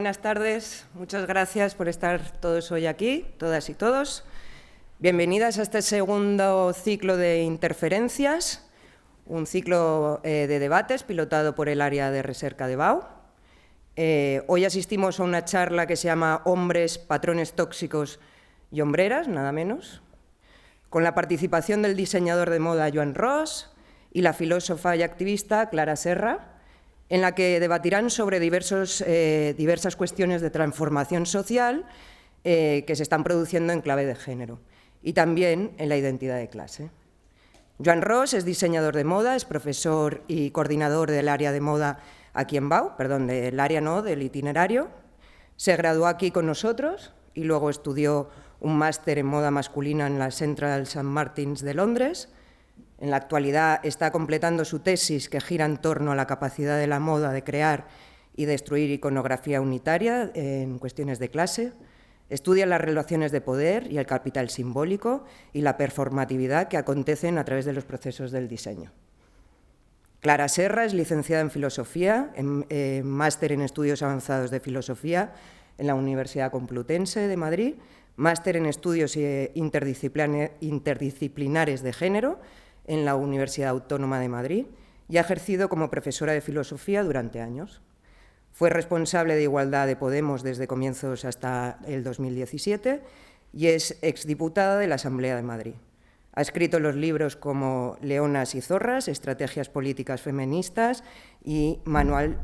Buenas tardes, muchas gracias por estar todos hoy aquí, todas y todos. Bienvenidas a este segundo ciclo de interferencias, un ciclo de debates pilotado por el área de recerca de BAU. Hoy asistimos a una charla que se llama Hombres, patrones tóxicos y hombreras, nada menos, con la participación del diseñador de moda Joan Ros y la filósofa y activista Clara Serra, en la que debatirán sobre diversas cuestiones de transformación social que se están produciendo en clave de género y también en la identidad de clase. Joan Ros es diseñador de moda, es profesor y coordinador del área de moda aquí en BAU, del área no, del itinerario. Se graduó aquí con nosotros y luego estudió un máster en moda masculina en la Central St. Martins de Londres. En la actualidad está completando su tesis que gira en torno a la capacidad de la moda de crear y destruir iconografía unitaria en cuestiones de clase. Estudia las relaciones de poder y el capital simbólico y la performatividad que acontecen a través de los procesos del diseño. Clara Serra es licenciada en Filosofía, máster en Estudios Avanzados de Filosofía en la Universidad Complutense de Madrid, máster en Estudios Interdisciplinares de Género en la Universidad Autónoma de Madrid y ha ejercido como profesora de filosofía durante años. Fue responsable de Igualdad de Podemos desde comienzos hasta el 2017 y es exdiputada de la Asamblea de Madrid. Ha escrito los libros como Leonas y Zorras, Estrategias Políticas Feministas y Manual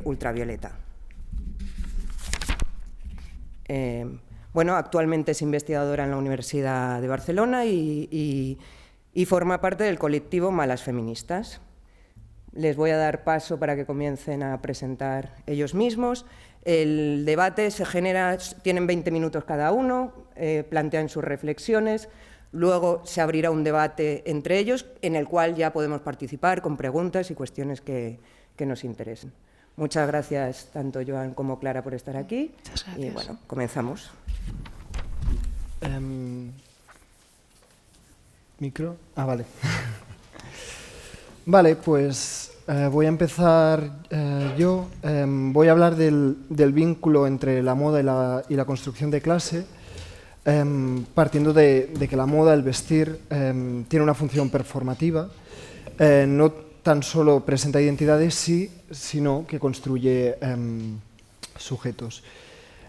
Ultravioleta. Actualmente es investigadora en la Universidad de Barcelona y forma parte del colectivo Malas Feministas. Les voy a dar paso para que comiencen a presentar ellos mismos. El debate se genera, tienen 20 minutos cada uno, plantean sus reflexiones, luego se abrirá un debate entre ellos en el cual ya podemos participar con preguntas y cuestiones que nos interesen. Muchas gracias tanto Joan como Clara por estar aquí. Muchas gracias. Y bueno, comenzamos. ¿Micro? Vale. Vale, pues voy a empezar yo. Voy a hablar del vínculo entre la moda y la construcción de clase, partiendo de que la moda, el vestir, tiene una función performativa. No tan solo presenta identidades, sino que construye sujetos.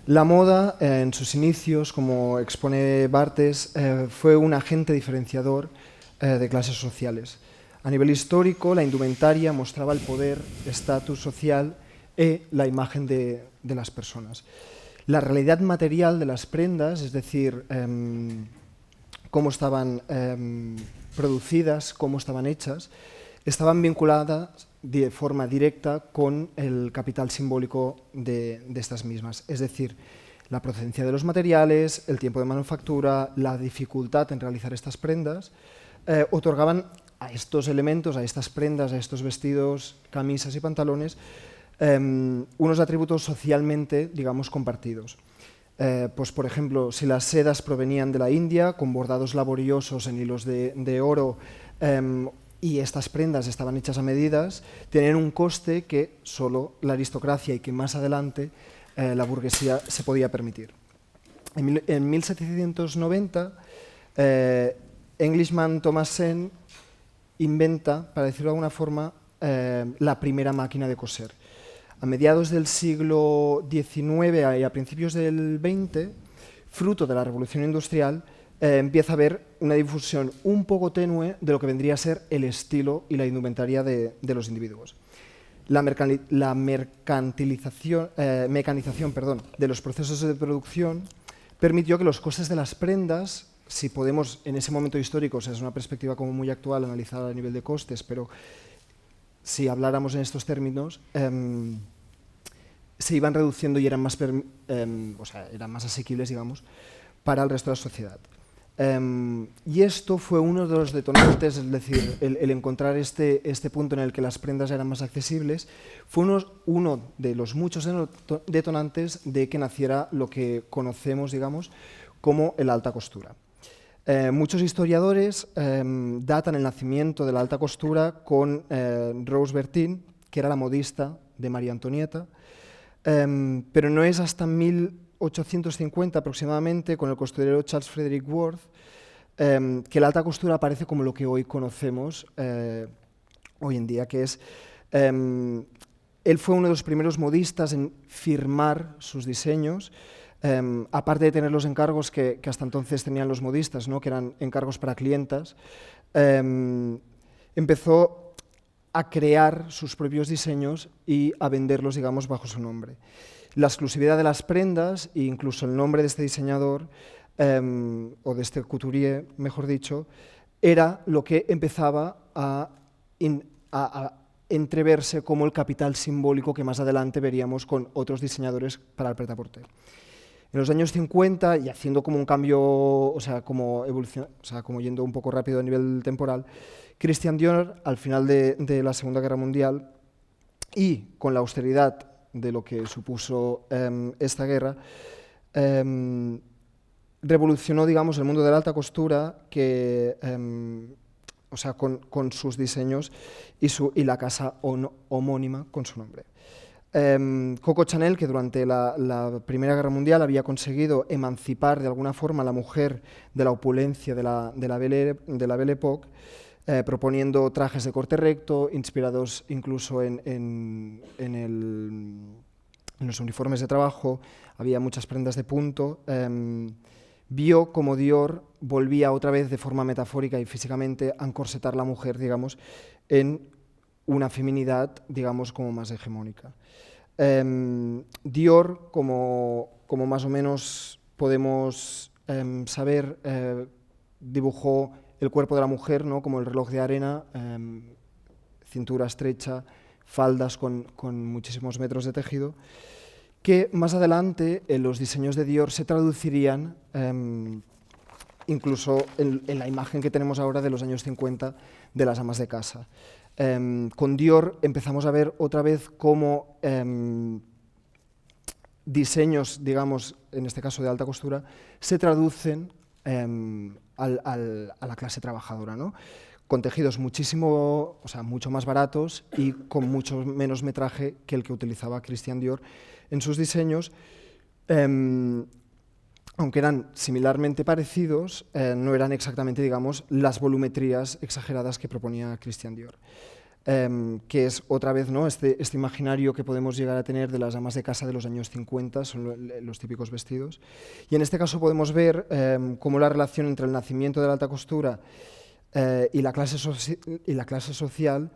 La moda, en sus inicios, como expone Barthes, fue un agente diferenciador de clases sociales. A nivel histórico, la indumentaria mostraba el poder, estatus social y la imagen de las personas. La realidad material de las prendas, es decir, cómo estaban producidas, cómo estaban hechas, estaban vinculadas de forma directa con el capital simbólico de estas mismas, es decir, la procedencia de los materiales, el tiempo de manufactura, la dificultad en realizar estas prendas, otorgaban a estos elementos, a estas prendas, a estos vestidos, camisas y pantalones, unos atributos socialmente, digamos, compartidos. Pues, por ejemplo, si las sedas provenían de la India, con bordados laboriosos en hilos de oro, y estas prendas estaban hechas a medidas, tenían un coste que solo la aristocracia y que más adelante la burguesía se podía permitir. En 1790, Englishman Thomas Sen inventa, para decirlo de alguna forma, la primera máquina de coser. A mediados del siglo XIX y a principios del XX, fruto de la Revolución Industrial, empieza a haber una difusión un poco tenue de lo que vendría a ser el estilo y la indumentaria de los individuos. La mecanización de los procesos de producción permitió que los costes de las prendas, si podemos en ese momento histórico, es una perspectiva como muy actual analizada a nivel de costes, pero si habláramos en estos términos, se iban reduciendo y eran más asequibles, digamos, para el resto de la sociedad. Y esto fue uno de los detonantes, es decir, el encontrar este punto en el que las prendas eran más accesibles, fue uno de los muchos detonantes de que naciera lo que conocemos, digamos, como la alta costura. Muchos historiadores datan el nacimiento de la alta costura con Rose Bertin, que era la modista de María Antonieta, pero no es hasta 1850 aproximadamente, con el costurero Charles Frederick Worth, que la alta costura aparece como lo que hoy conocemos hoy en día, que es... él fue uno de los primeros modistas en firmar sus diseños, aparte de tener los encargos que hasta entonces tenían los modistas, ¿no?, que eran encargos para clientas, empezó a crear sus propios diseños y a venderlos, digamos, bajo su nombre. La exclusividad de las prendas e incluso el nombre de este diseñador, o de este couturier, mejor dicho, era lo que empezaba a entreverse como el capital simbólico que más adelante veríamos con otros diseñadores para el prêt-à-porter. En los años 50, y haciendo como un cambio, o sea, como yendo un poco rápido a nivel temporal, Christian Dior, al final de la Segunda Guerra Mundial, y con la austeridad de lo que supuso esta guerra, revolucionó, digamos, el mundo de la alta costura, que, con sus diseños y la casa homónima con su nombre. Coco Chanel, que durante la Primera Guerra Mundial había conseguido emancipar de alguna forma a la mujer de la opulencia de la Belle Époque, proponiendo trajes de corte recto, inspirados incluso en los uniformes de trabajo, había muchas prendas de punto, vio como Dior volvía otra vez de forma metafórica y físicamente a encorsetar a la mujer, digamos, en una feminidad, digamos, como más hegemónica. Dior, como más o menos podemos saber, dibujó el cuerpo de la mujer, ¿no?, como el reloj de arena, cintura estrecha, faldas con muchísimos metros de tejido, que más adelante en los diseños de Dior se traducirían incluso en la imagen que tenemos ahora de los años 50 de las amas de casa. Con Dior empezamos a ver otra vez cómo diseños, digamos, en este caso de alta costura, se traducen a la clase trabajadora, ¿no?, con tejidos mucho más baratos y con mucho menos metraje que el que utilizaba Christian Dior en sus diseños, aunque eran similarmente parecidos, no eran exactamente, digamos, las volumetrías exageradas que proponía Christian Dior, que es otra vez, ¿no?, este imaginario que podemos llegar a tener de las amas de casa de los años 50, son los típicos vestidos. Y en este caso podemos ver cómo la relación entre el nacimiento de la alta costura y la clase social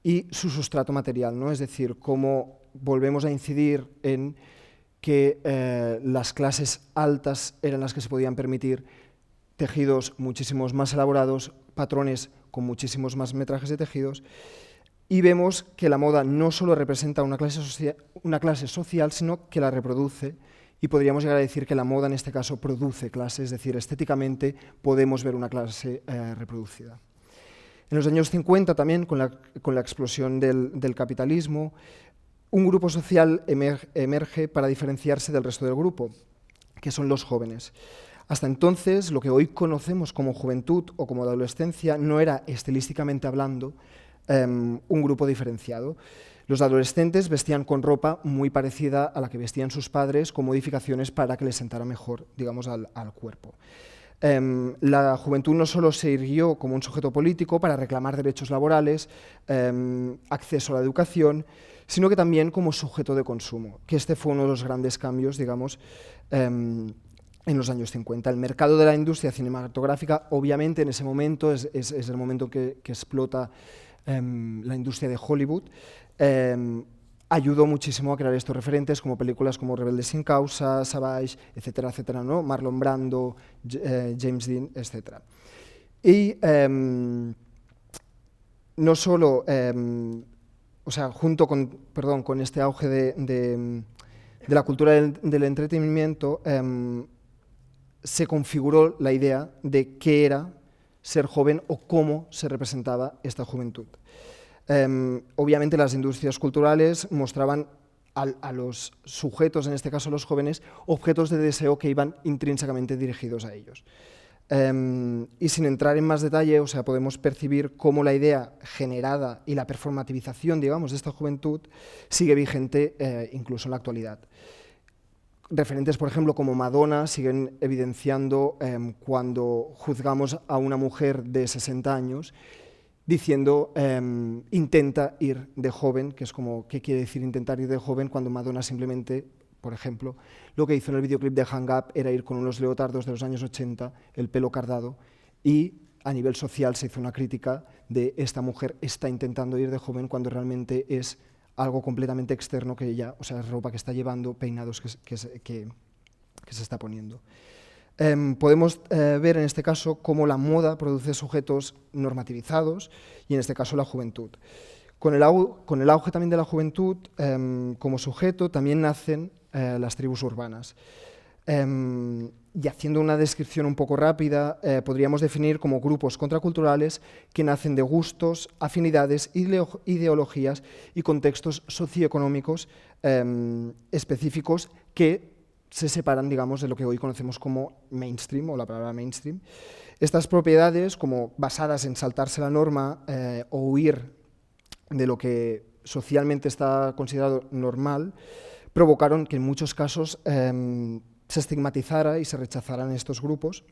y su sustrato material, ¿no?, es decir, cómo volvemos a incidir en que las clases altas eran las que se podían permitir tejidos muchísimos más elaborados, patrones con muchísimos más metrajes de tejidos, y vemos que la moda no solo representa una clase social, sino que la reproduce, y podríamos llegar a decir que la moda en este caso produce clase, es decir, estéticamente podemos ver una clase reproducida. En los años 50 también, con la explosión del capitalismo, un grupo social emerge para diferenciarse del resto del grupo, que son los jóvenes. Hasta entonces, lo que hoy conocemos como juventud o como adolescencia no era, estilísticamente hablando, un grupo diferenciado. Los adolescentes vestían con ropa muy parecida a la que vestían sus padres, con modificaciones para que les sentara mejor, digamos, al cuerpo. La juventud no solo se irguió como un sujeto político para reclamar derechos laborales, acceso a la educación, sino que también como sujeto de consumo, que este fue uno de los grandes cambios, digamos, en los años 50. El mercado de la industria cinematográfica, obviamente, en ese momento es el momento que explota la industria de Hollywood, ayudó muchísimo a crear estos referentes como películas como Rebelde sin causa, Savage, etcétera, etcétera, ¿no?, Marlon Brando, James Dean, etcétera. Y no solo, junto con este auge de la cultura del entretenimiento, se configuró la idea de qué era ser joven o cómo se representaba esta juventud. Obviamente las industrias culturales mostraban a los sujetos, en este caso los jóvenes, objetos de deseo que iban intrínsecamente dirigidos a ellos. Y sin entrar en más detalle, o sea, podemos percibir cómo la idea generada y la performativización, digamos, de esta juventud sigue vigente incluso en la actualidad. Referentes, por ejemplo, como Madonna siguen evidenciando cuando juzgamos a una mujer de 60 años diciendo intenta ir de joven, que es como, ¿qué quiere decir intentar ir de joven? Cuando Madonna simplemente, por ejemplo, lo que hizo en el videoclip de Hang Up era ir con unos leotardos de los años 80, el pelo cardado, y a nivel social se hizo una crítica de esta mujer está intentando ir de joven cuando realmente es algo completamente externo que ella, o sea, es ropa que está llevando, peinados que se está poniendo. Podemos ver en este caso cómo la moda produce sujetos normativizados y en este caso la juventud. Con el auge también de la juventud como sujeto también nacen las tribus urbanas. Y haciendo una descripción un poco rápida, podríamos definir como grupos contraculturales que nacen de gustos, afinidades, ideologías y contextos socioeconómicos específicos que se separan, digamos, de lo que hoy conocemos como mainstream o la palabra mainstream. Estas propiedades, como basadas en saltarse la norma o huir de lo que socialmente está considerado normal, provocaron que en muchos casos se estigmatizara y se rechazaran estos grupos.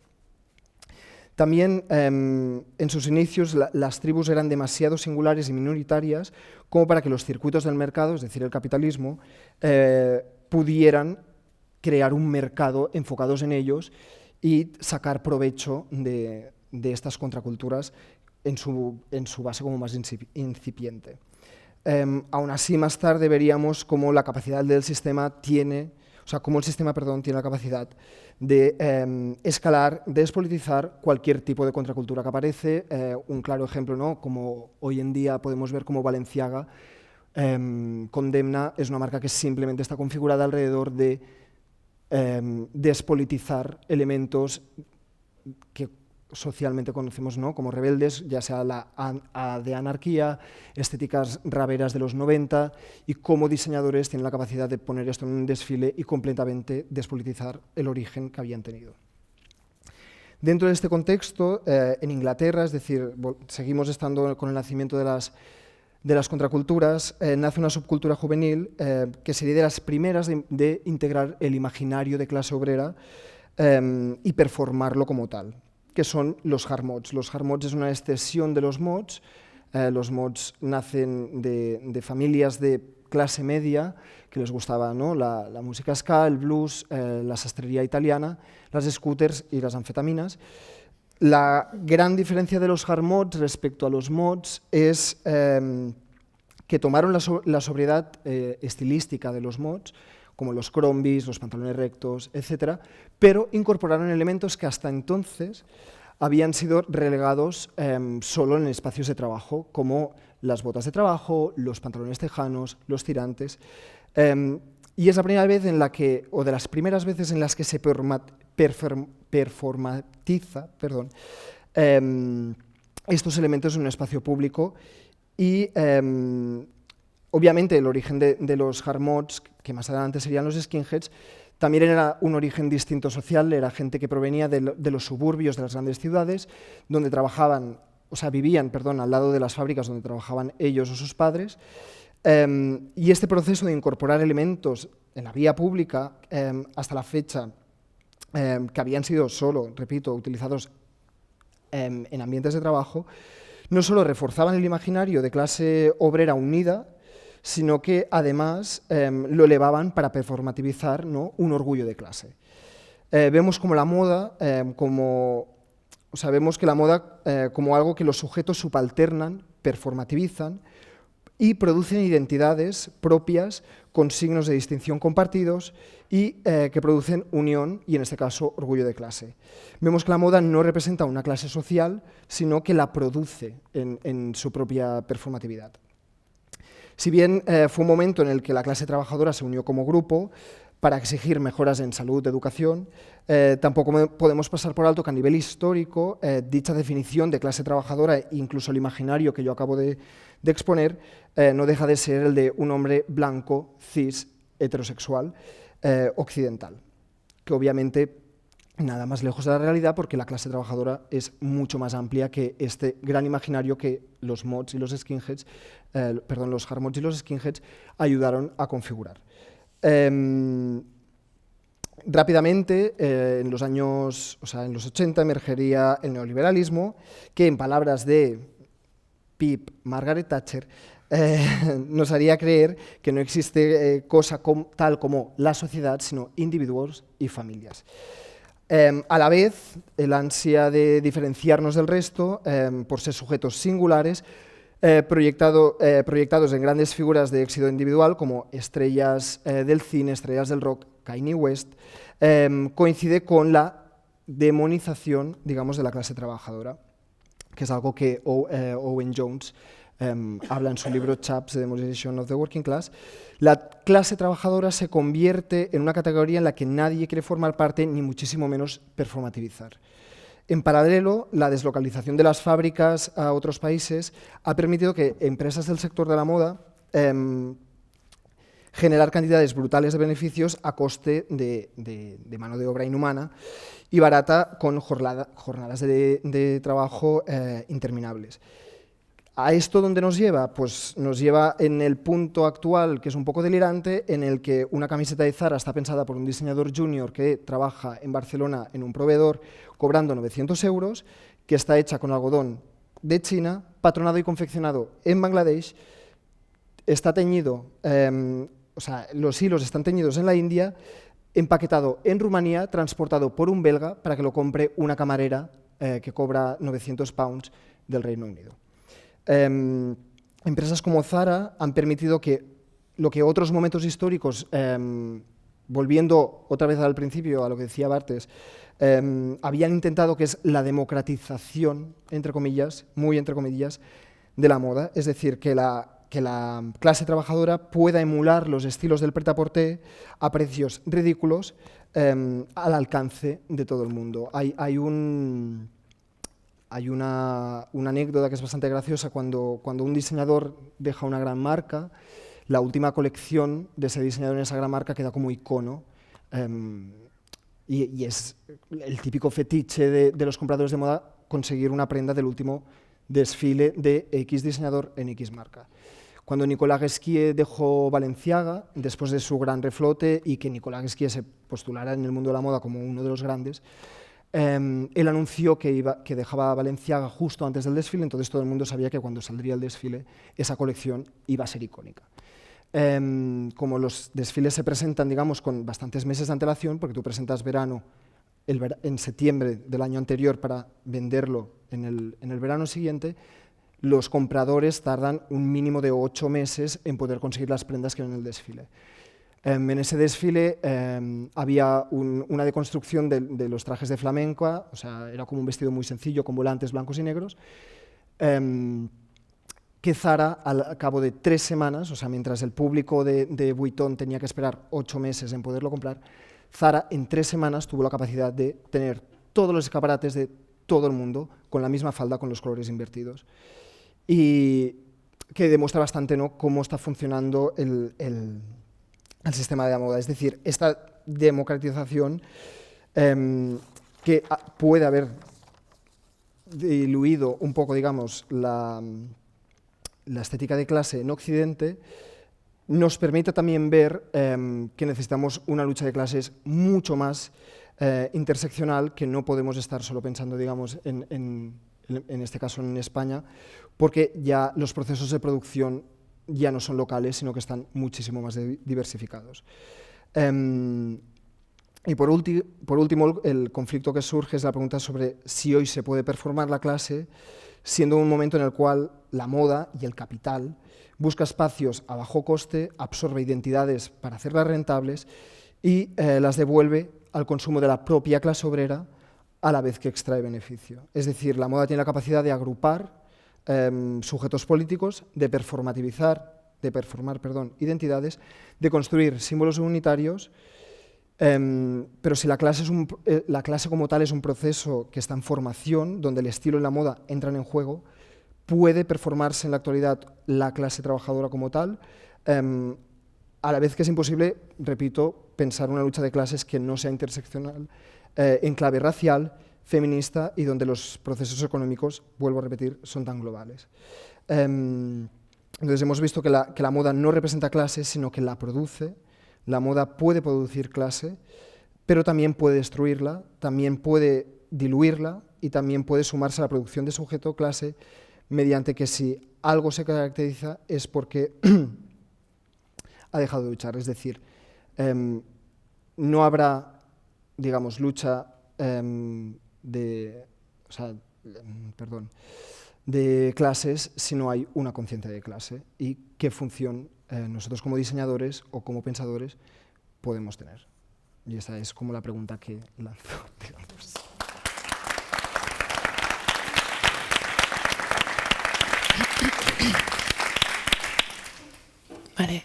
También en sus inicios las tribus eran demasiado singulares y minoritarias como para que los circuitos del mercado, es decir, el capitalismo, pudieran crear un mercado enfocados en ellos y sacar provecho de estas contraculturas en su base como más incipiente. Aún así, más tarde veríamos cómo la capacidad del sistema tiene, o sea, cómo el sistema, perdón, tiene la capacidad de escalar, de despolitizar cualquier tipo de contracultura que aparece. Un claro ejemplo, ¿no? Como hoy en día podemos ver cómo Balenciaga Condemna es una marca que simplemente está configurada alrededor de despolitizar elementos que socialmente conocemos, ¿no?, como rebeldes, ya sea de anarquía, estéticas raveras de los 90, y cómo diseñadores tienen la capacidad de poner esto en un desfile y completamente despolitizar el origen que habían tenido. Dentro de este contexto, en Inglaterra, es decir, seguimos estando con el nacimiento de las contraculturas, nace una subcultura juvenil que sería de las primeras de integrar el imaginario de clase obrera y performarlo como tal, que son los hard mods. Los hard mods es una extensión de los mods. Los mods nacen de familias de clase media que les gustaba, ¿no?, la música ska, el blues, la sastrería italiana, las scooters y las anfetaminas. La gran diferencia de los hard mods respecto a los mods es que tomaron la sobriedad estilística de los mods, como los crombis, los pantalones rectos, etc., pero incorporaron elementos que hasta entonces habían sido relegados solo en espacios de trabajo, como las botas de trabajo, los pantalones tejanos, los tirantes. Y es la primera vez en la que, o de las primeras veces en las que se performatiza, estos elementos en un espacio público. Y obviamente el origen de los hard mods, que más adelante serían los skinheads, también era un origen distinto social. Era gente que provenía de los suburbios de las grandes ciudades, donde vivían al lado de las fábricas donde trabajaban ellos o sus padres. Y este proceso de incorporar elementos en la vía pública hasta la fecha, que habían sido solo, repito, utilizados en ambientes de trabajo, no solo reforzaban el imaginario de clase obrera unida, sino que además lo elevaban para performativizar, ¿no?, un orgullo de clase. Vemos como la moda, vemos que la moda como algo que los sujetos subalternan, performativizan y producen identidades propias con signos de distinción compartidos y que producen unión y, en este caso, orgullo de clase. Vemos que la moda no representa una clase social, sino que la produce en su propia performatividad. Si bien fue un momento en el que la clase trabajadora se unió como grupo para exigir mejoras en salud, educación, tampoco podemos pasar por alto que a nivel histórico dicha definición de clase trabajadora e incluso el imaginario que yo acabo de exponer no deja de ser el de un hombre blanco, cis, heterosexual, occidental, que obviamente nada más lejos de la realidad, porque la clase trabajadora es mucho más amplia que este gran imaginario que los mods y los skinheads, los hard mods y los skinheads ayudaron a configurar. Rápidamente, en los 80 emergería el neoliberalismo, que en palabras de Margaret Thatcher, nos haría creer que no existe cosa tal como la sociedad, sino individuos y familias. A la vez, el ansia de diferenciarnos del resto, por ser sujetos singulares, proyectados en grandes figuras de éxito individual, como estrellas del cine, estrellas del rock, Kanye West, coincide con la demonización, digamos, de la clase trabajadora, que es algo que Owen Jones habla en su libro Chaps, The Demonization of the Working Class. La clase trabajadora se convierte en una categoría en la que nadie quiere formar parte, ni muchísimo menos performativizar. En paralelo, la deslocalización de las fábricas a otros países ha permitido que empresas del sector de la moda generar cantidades brutales de beneficios a coste de mano de obra inhumana y barata, con jornadas de trabajo interminables. ¿A esto dónde nos lleva? Pues nos lleva en el punto actual, que es un poco delirante, en el que una camiseta de Zara está pensada por un diseñador junior que trabaja en Barcelona en un proveedor cobrando 900 euros, que está hecha con algodón de China, patronado y confeccionado en Bangladesh, está teñido, los hilos están teñidos en la India, empaquetado en Rumanía, transportado por un belga para que lo compre una camarera que cobra 900 pounds del Reino Unido. Empresas como Zara han permitido que lo que otros momentos históricos, volviendo otra vez al principio a lo que decía Barthes, habían intentado, que es la democratización, entre comillas, muy entre comillas, de la moda, es decir, que la clase trabajadora pueda emular los estilos del prêt-à-porter a precios ridículos al alcance de todo el mundo. Hay una anécdota que es bastante graciosa cuando un diseñador deja una gran marca, la última colección de ese diseñador en esa gran marca queda como icono y es el típico fetiche de los compradores de moda conseguir una prenda del último desfile de X diseñador en X marca. Cuando Nicolas Ghesquière dejó Balenciaga, después de su gran reflote y que Nicolas Ghesquière se postulara en el mundo de la moda como uno de los grandes, él anunció que dejaba Balenciaga justo antes del desfile, entonces todo el mundo sabía que cuando saldría el desfile esa colección iba a ser icónica. Como los desfiles se presentan, digamos, con bastantes meses de antelación, porque tú presentas verano en septiembre del año anterior para venderlo en el verano siguiente, los compradores tardan un mínimo de 8 meses en poder conseguir las prendas que ven en el desfile. En ese desfile había una deconstrucción de los trajes de flamenca, o sea, era como un vestido muy sencillo con volantes blancos y negros, que Zara, al cabo de 3 semanas, o sea, mientras el público de Vuitton tenía que esperar 8 meses en poderlo comprar, Zara en 3 semanas tuvo la capacidad de tener todos los escaparates de todo el mundo con la misma falda con los colores invertidos. Y que demuestra bastante, ¿no?, cómo está funcionando el sistema de la moda. Es decir, esta democratización que puede haber diluido un poco, digamos, la estética de clase en Occidente, nos permite también ver que necesitamos una lucha de clases mucho más interseccional, que no podemos estar solo pensando, digamos, en este caso en España, porque ya los procesos de producción ya no son locales, sino que están muchísimo más diversificados. Y por último, el conflicto que surge es la pregunta sobre si hoy se puede performar la clase, siendo un momento en el cual la moda y el capital busca espacios a bajo coste, absorbe identidades para hacerlas rentables y las devuelve al consumo de la propia clase obrera a la vez que extrae beneficio. Es decir, la moda tiene la capacidad de agrupar sujetos políticos, de performar identidades, de construir símbolos unitarios, pero si la clase como tal es un proceso que está en formación, donde el estilo y la moda entran en juego, puede performarse en la actualidad la clase trabajadora como tal, a la vez que es imposible, repito, pensar una lucha de clases que no sea interseccional en clave racial, feminista y donde los procesos económicos, vuelvo a repetir, son tan globales. Entonces hemos visto que la moda no representa clase, sino que la produce. La moda puede producir clase, pero también puede destruirla, también puede diluirla y también puede sumarse a la producción de sujeto clase, mediante que si algo se caracteriza es porque ha dejado de luchar. Es decir, no habrá, digamos, lucha de clases si no hay una conciencia de clase y qué función nosotros como diseñadores o como pensadores podemos tener. Y esa es como la pregunta que lanzo, digamos. Vale.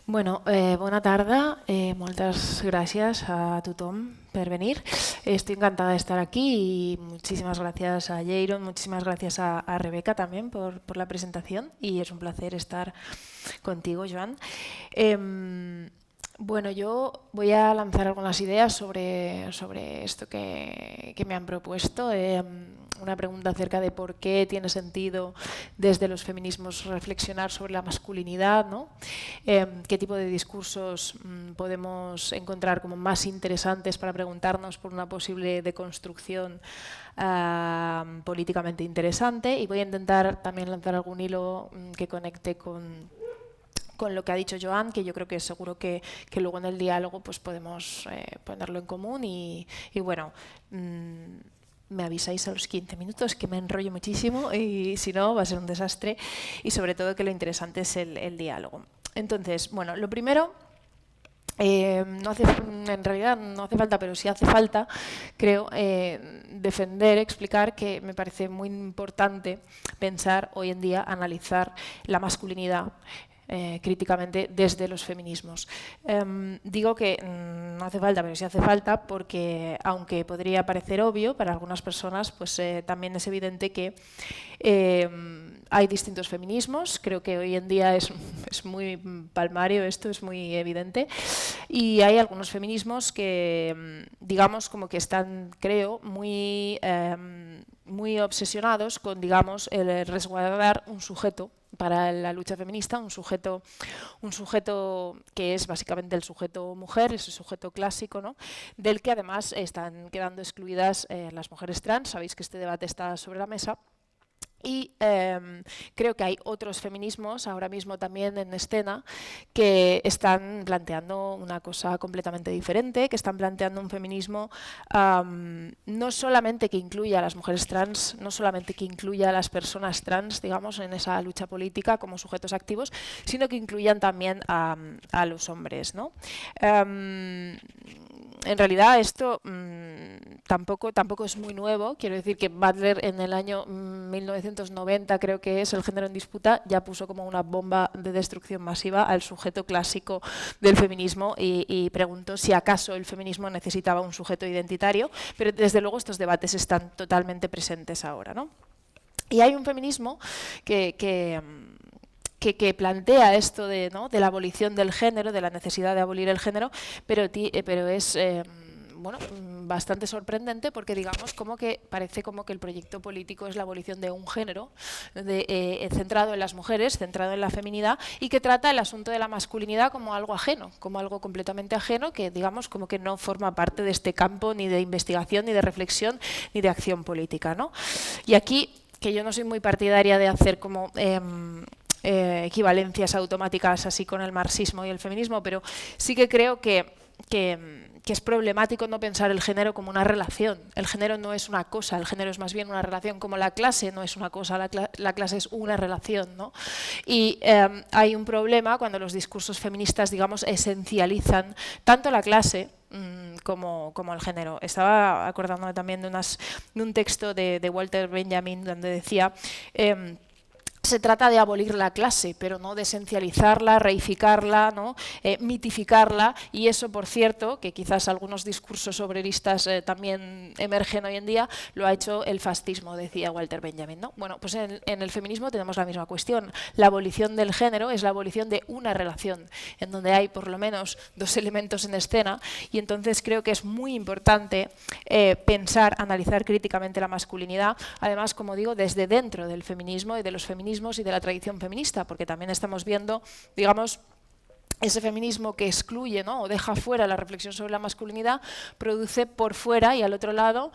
Bueno, bona tarda. Moltes gràcies a tothom per venir. Estoy encantada de estar aquí y muchísimas gracias a Jairon, muchísimas gracias a Rebeca también por la presentación y es un placer estar contigo, Joan. Bueno, yo voy a lanzar algunas ideas sobre esto que me han propuesto. Una pregunta acerca de por qué tiene sentido desde los feminismos reflexionar sobre la masculinidad, ¿no? Qué tipo de discursos podemos encontrar como más interesantes para preguntarnos por una posible deconstrucción políticamente interesante, y voy a intentar también lanzar algún hilo que conecte con lo que ha dicho Joan, que yo creo que seguro que luego en el diálogo pues podemos ponerlo en común y bueno, me avisáis a los 15 minutos que me enrollo muchísimo y si no va a ser un desastre, y sobre todo que lo interesante es el diálogo. Entonces, bueno, lo primero, en realidad no hace falta, pero sí hace falta, creo, explicar que me parece muy importante pensar hoy en día, analizar la masculinidad críticamente desde los feminismos. Digo que no hace falta, pero sí hace falta, porque aunque podría parecer obvio para algunas personas, pues también es evidente que hay distintos feminismos. Creo que hoy en día es muy palmario, esto es muy evidente, y hay algunos feminismos que, digamos, como que están, creo, muy obsesionados con, digamos, el resguardar un sujeto para la lucha feminista, un sujeto que es básicamente el sujeto mujer, ese sujeto clásico, ¿no? Del que además están quedando excluidas las mujeres trans. Sabéis que este debate está sobre la mesa. Y creo que hay otros feminismos ahora mismo también en escena que están planteando una cosa completamente diferente, que están planteando un feminismo no solamente que incluya a las mujeres trans, no solamente que incluya a las personas trans, digamos, en esa lucha política como sujetos activos, sino que incluyan también a los hombres, ¿no? En realidad esto tampoco es muy nuevo. Quiero decir que Butler en el año 1990, creo que es, El género en disputa, ya puso como una bomba de destrucción masiva al sujeto clásico del feminismo y preguntó si acaso el feminismo necesitaba un sujeto identitario, pero desde luego estos debates están totalmente presentes ahora, ¿no? Y hay un feminismo que plantea esto de la abolición del género, de la necesidad de abolir el género, pero es bueno, bastante sorprendente, porque digamos como que parece como que el proyecto político es la abolición de un género centrado en las mujeres, centrado en la feminidad, y que trata el asunto de la masculinidad como algo ajeno, como algo completamente ajeno, que digamos como que no forma parte de este campo ni de investigación, ni de reflexión, ni de acción política, ¿no? Y aquí, que yo no soy muy partidaria de hacer como equivalencias automáticas así con el marxismo y el feminismo, pero sí que creo que es problemático no pensar el género como una relación. El género no es una cosa, el género es más bien una relación, como la clase no es una cosa, la clase es una relación, ¿no? Y hay un problema cuando los discursos feministas, digamos, esencializan tanto la clase como el género. Estaba acordándome también de un texto de Walter Benjamin donde decía se trata de abolir la clase, pero no de esencializarla, reificarla, ¿no? Mitificarla, y eso, por cierto, que quizás algunos discursos obreristas también emergen hoy en día, lo ha hecho el fascismo, decía Walter Benjamin, ¿no? Bueno, pues en el feminismo tenemos la misma cuestión. La abolición del género es la abolición de una relación, en donde hay por lo menos dos elementos en escena, y entonces creo que es muy importante pensar, analizar críticamente la masculinidad, además, como digo, desde dentro del feminismo y de los feminismos y de la tradición feminista, porque también estamos viendo, digamos, ese feminismo que excluye, ¿no? O deja fuera la reflexión sobre la masculinidad, produce por fuera y al otro lado,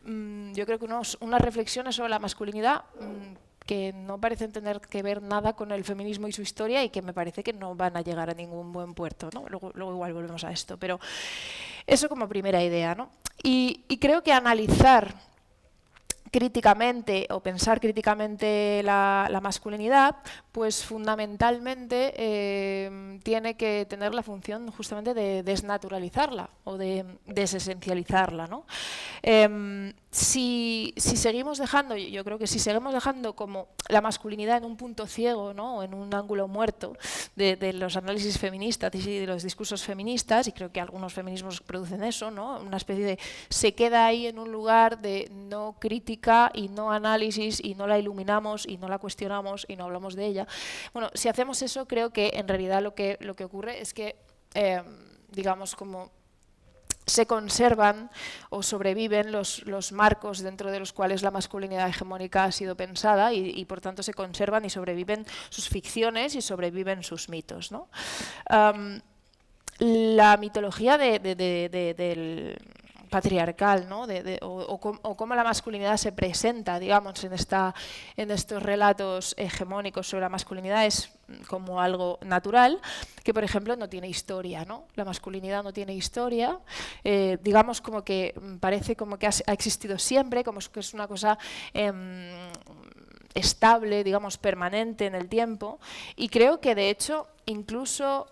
yo creo que unas reflexiones sobre la masculinidad que no parecen tener que ver nada con el feminismo y su historia, y que me parece que no van a llegar a ningún buen puerto, ¿no? Luego igual volvemos a esto, pero eso como primera idea, ¿no? Y creo que analizar críticamente o pensar críticamente la masculinidad, pues fundamentalmente tiene que tener la función justamente de desnaturalizarla o de desesencializarla, ¿no? Si seguimos dejando, yo creo que si seguimos dejando como la masculinidad en un punto ciego, ¿no? O en un ángulo muerto de los análisis feministas y de los discursos feministas, y creo que algunos feminismos producen eso, ¿no? Una especie de se queda ahí en un lugar de no crítica y no análisis, y no la iluminamos y no la cuestionamos y no hablamos de ella. Bueno, si hacemos eso, creo que en realidad lo que ocurre es que, digamos, como se conservan o sobreviven los marcos dentro de los cuales la masculinidad hegemónica ha sido pensada, y por tanto se conservan y sobreviven sus ficciones y sobreviven sus mitos, ¿no? La mitología del patriarcal, ¿no? o cómo la masculinidad se presenta, digamos, en estos relatos hegemónicos sobre la masculinidad, es como algo natural, que por ejemplo no tiene historia, ¿no? La masculinidad no tiene historia, digamos, como que parece como que ha existido siempre, como que es una cosa estable, digamos, permanente en el tiempo, y creo que de hecho incluso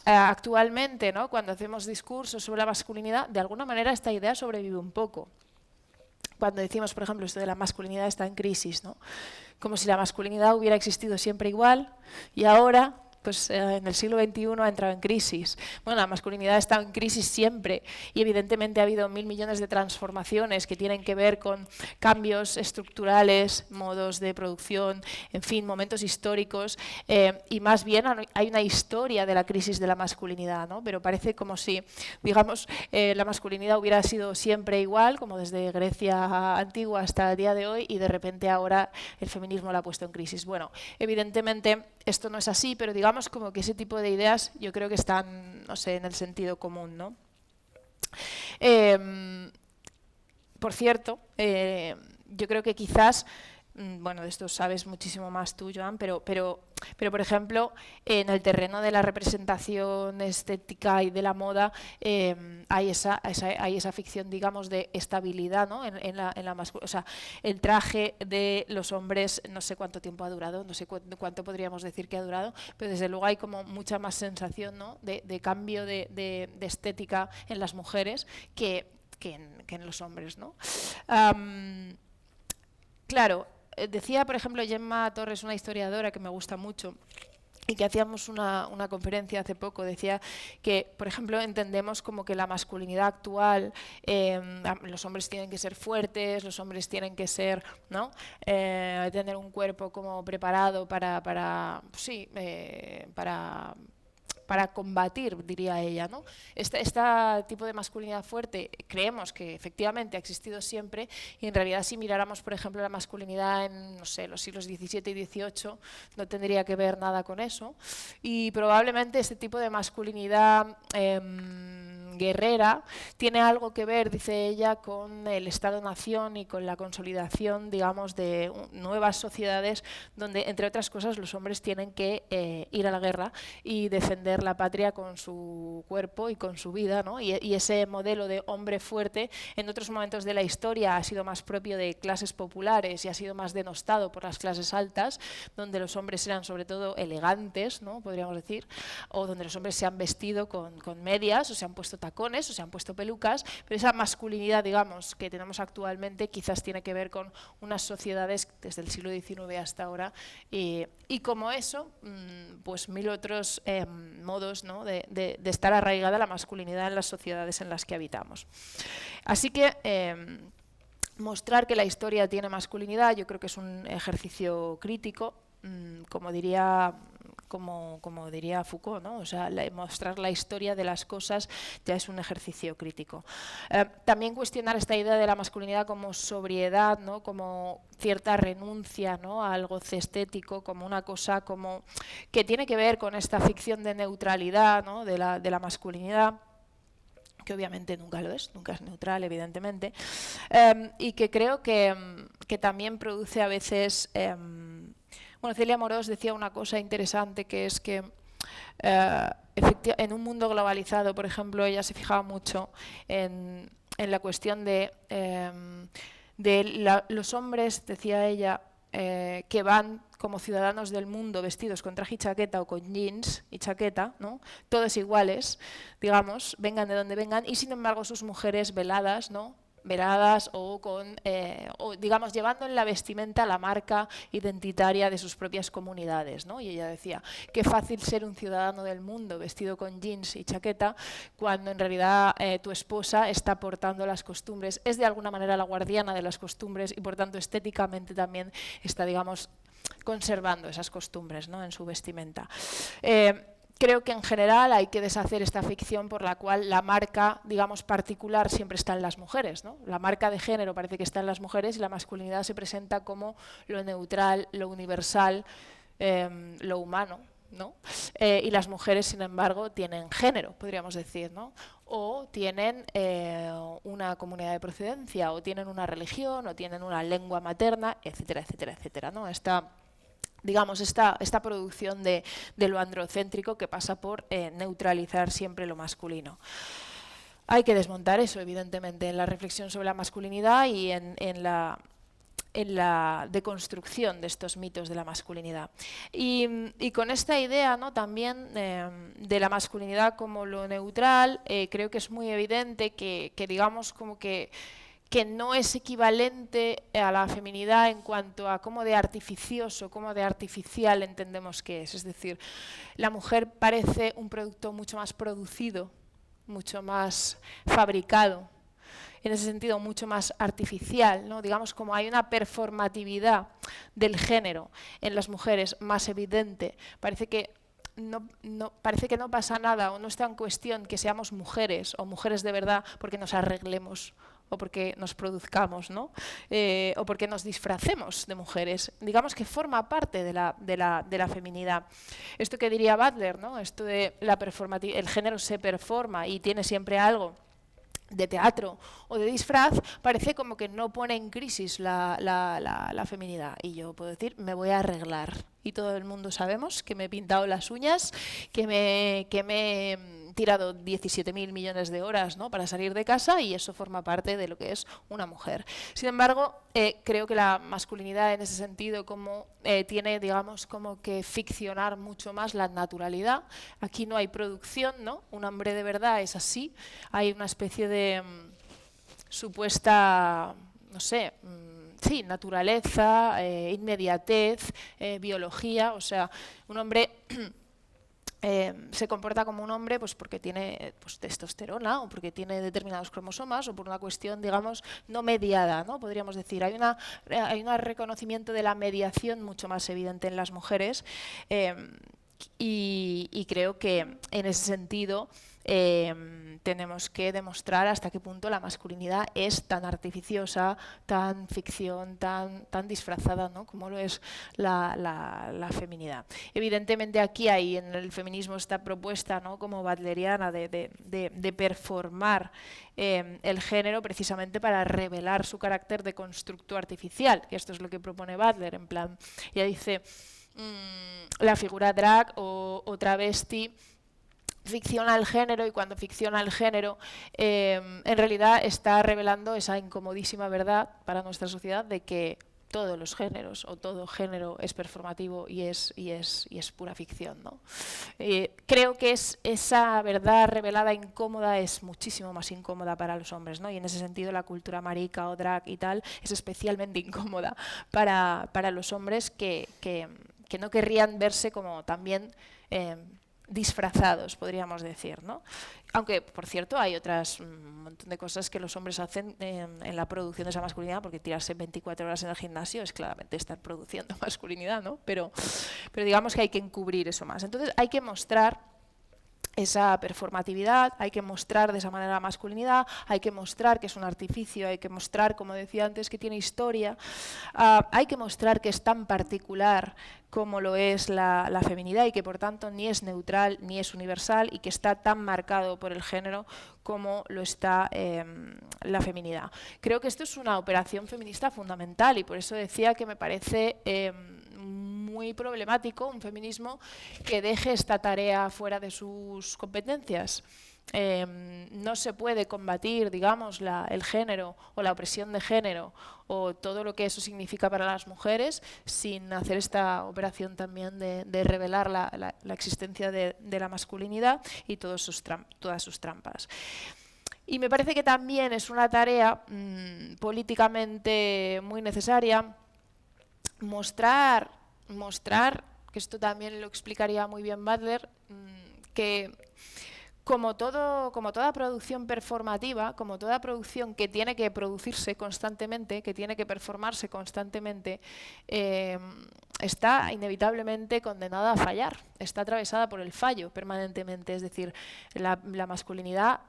actualmente, ¿no? Cuando hacemos discursos sobre la masculinidad, de alguna manera esta idea sobrevive un poco. Cuando decimos, por ejemplo, esto de la masculinidad está en crisis, ¿no? Como si la masculinidad hubiera existido siempre igual y ahora, pues en el siglo XXI ha entrado en crisis. Bueno, la masculinidad está en crisis siempre, y evidentemente ha habido 1000 millones de transformaciones que tienen que ver con cambios estructurales, modos de producción, en fin, momentos históricos, y más bien hay una historia de la crisis de la masculinidad, ¿no? Pero parece como si, digamos, la masculinidad hubiera sido siempre igual, como desde Grecia antigua hasta el día de hoy, y de repente ahora el feminismo la ha puesto en crisis. Bueno, evidentemente esto no es así, pero digamos como que ese tipo de ideas yo creo que están, no sé, en el sentido común, ¿no? Por cierto, yo creo que quizás, bueno, de esto sabes muchísimo más tú, Joan, pero por ejemplo, en el terreno de la representación estética y de la moda hay esa ficción, digamos, de estabilidad, ¿no? O sea, el traje de los hombres, no sé cuánto tiempo ha durado, no sé cuánto podríamos decir que ha durado, pero desde luego hay como mucha más sensación, ¿no? de cambio de estética en las mujeres que en los hombres, ¿no? Claro, decía, por ejemplo, Gemma Torres, una historiadora que me gusta mucho, y que hacíamos una conferencia hace poco, decía que, por ejemplo, entendemos como que la masculinidad actual, los hombres tienen que ser fuertes, los hombres tienen que ser, ¿no? Tener un cuerpo como preparado para combatir, diría ella, ¿no? Este tipo de masculinidad fuerte creemos que efectivamente ha existido siempre, y en realidad si miráramos, por ejemplo, la masculinidad en, no sé, los siglos XVII y XVIII, no tendría que ver nada con eso, y probablemente este tipo de masculinidad guerrera tiene algo que ver, dice ella, con el Estado-nación y con la consolidación, digamos, de nuevas sociedades donde, entre otras cosas, los hombres tienen que ir a la guerra y defender la patria con su cuerpo y con su vida, ¿no? Y ese modelo de hombre fuerte en otros momentos de la historia ha sido más propio de clases populares y ha sido más denostado por las clases altas, donde los hombres eran sobre todo elegantes, ¿no? Podríamos decir, o donde los hombres se han vestido con medias o se han puesto tacones o se han puesto pelucas, pero esa masculinidad, digamos, que tenemos actualmente quizás tiene que ver con unas sociedades desde el siglo XIX hasta ahora y como eso, pues mil otros modos, ¿no?, de estar arraigada la masculinidad en las sociedades en las que habitamos. Así que mostrar que la historia tiene masculinidad yo creo que es un ejercicio crítico, como diría Foucault, ¿no? O sea, mostrar la historia de las cosas ya es un ejercicio crítico. También cuestionar esta idea de la masculinidad como sobriedad, ¿no?, como cierta renuncia, ¿no?, a algo estético, como una cosa como que tiene que ver con esta ficción de neutralidad, ¿no?, de la masculinidad, que obviamente nunca lo es, nunca es neutral, evidentemente, y que creo que también produce a veces... Bueno, Celia Amorós decía una cosa interesante, que es que en un mundo globalizado, por ejemplo, ella se fijaba mucho en la cuestión de los hombres, decía ella, que van como ciudadanos del mundo vestidos con traje y chaqueta o con jeans y chaqueta, ¿no?, todos iguales, digamos, vengan de donde vengan, y sin embargo sus mujeres veladas, ¿no?, veladas o digamos llevando en la vestimenta la marca identitaria de sus propias comunidades, ¿no? Y ella decía, qué fácil ser un ciudadano del mundo vestido con jeans y chaqueta cuando en realidad tu esposa está portando las costumbres, es de alguna manera la guardiana de las costumbres y por tanto estéticamente también está, digamos, conservando esas costumbres, ¿no?, en su vestimenta. Creo que en general hay que deshacer esta ficción por la cual la marca, digamos, particular siempre está en las mujeres, ¿no? La marca de género parece que está en las mujeres y la masculinidad se presenta como lo neutral, lo universal, lo humano, ¿no? Y las mujeres, sin embargo, tienen género, podríamos decir, ¿no? O tienen una comunidad de procedencia, o tienen una religión, o tienen una lengua materna, etcétera, etcétera, etcétera, ¿no? Digamos, esta producción de lo androcéntrico que pasa por neutralizar siempre lo masculino. Hay que desmontar eso, evidentemente, en la reflexión sobre la masculinidad y en la deconstrucción de estos mitos de la masculinidad. Y con esta idea, ¿no?, también de la masculinidad como lo neutral, creo que es muy evidente que digamos, como que no es equivalente a la feminidad en cuanto a cómo de artificioso, cómo de artificial entendemos que es. Es decir, la mujer parece un producto mucho más producido, mucho más fabricado, en ese sentido mucho más artificial, ¿no? Digamos, como hay una performatividad del género en las mujeres más evidente, parece que no pasa nada o no está en cuestión que seamos mujeres o mujeres de verdad porque nos arreglemos o porque nos produzcamos, ¿no? O porque nos disfracemos de mujeres. Digamos que forma parte de la feminidad. Esto que diría Butler, ¿no?, esto de la performatividad, el género se performa y tiene siempre algo de teatro o de disfraz, parece como que no pone en crisis la feminidad. Y yo puedo decir, me voy a arreglar. Y todo el mundo sabemos que me he pintado las uñas, que me he tirado 17.000 millones de horas, ¿no?, para salir de casa, y eso forma parte de lo que es una mujer. Sin embargo, creo que la masculinidad en ese sentido como tiene, digamos, como que ficcionar mucho más la naturalidad. Aquí no hay producción, ¿no? Un hombre de verdad es así. Hay una especie de supuesta, no sé, sí, naturaleza, inmediatez, biología. O sea, un hombre se comporta como un hombre pues porque tiene testosterona o porque tiene determinados cromosomas o por una cuestión, digamos, no mediada, ¿no? Podríamos decir. Hay un reconocimiento de la mediación mucho más evidente en las mujeres y creo que en ese sentido tenemos que demostrar hasta qué punto la masculinidad es tan artificiosa, tan ficción, tan disfrazada, ¿no?, como lo es la feminidad. Evidentemente aquí hay en el feminismo esta propuesta, ¿no?, como butleriana de performar el género precisamente para revelar su carácter de constructo artificial, que esto es lo que propone Butler, en plan, ella dice, la figura drag o travesti ficciona el género, y cuando ficciona el género en realidad está revelando esa incomodísima verdad para nuestra sociedad de que todos los géneros o todo género es performativo y es pura ficción, ¿no? Creo que esa verdad revelada incómoda es muchísimo más incómoda para los hombres, ¿no? Y en ese sentido la cultura marica o drag y tal es especialmente incómoda para los hombres que no querrían verse como también disfrazados, podríamos decir, ¿no? Aunque, por cierto, hay un montón de cosas que los hombres hacen en la producción de esa masculinidad, porque tirarse 24 horas en el gimnasio es claramente estar produciendo masculinidad, ¿no? Pero digamos que hay que encubrir eso más. Entonces hay que mostrar esa performatividad, hay que mostrar de esa manera la masculinidad, hay que mostrar que es un artificio, hay que mostrar, como decía antes, que tiene historia, hay que mostrar que es tan particular como lo es la feminidad y que por tanto ni es neutral ni es universal y que está tan marcado por el género como lo está la feminidad. Creo que esto es una operación feminista fundamental y por eso decía que me parece muy problemático un feminismo que deje esta tarea fuera de sus competencias. No se puede combatir, digamos, el género o la opresión de género o todo lo que eso significa para las mujeres sin hacer esta operación también de revelar la existencia de la masculinidad y todas sus trampas. Y me parece que también es una tarea políticamente muy necesaria mostrar, que esto también lo explicaría muy bien Butler, que como toda producción performativa, como toda producción que tiene que producirse constantemente, que tiene que performarse constantemente, está inevitablemente condenada a fallar, está atravesada por el fallo permanentemente, es decir, la masculinidad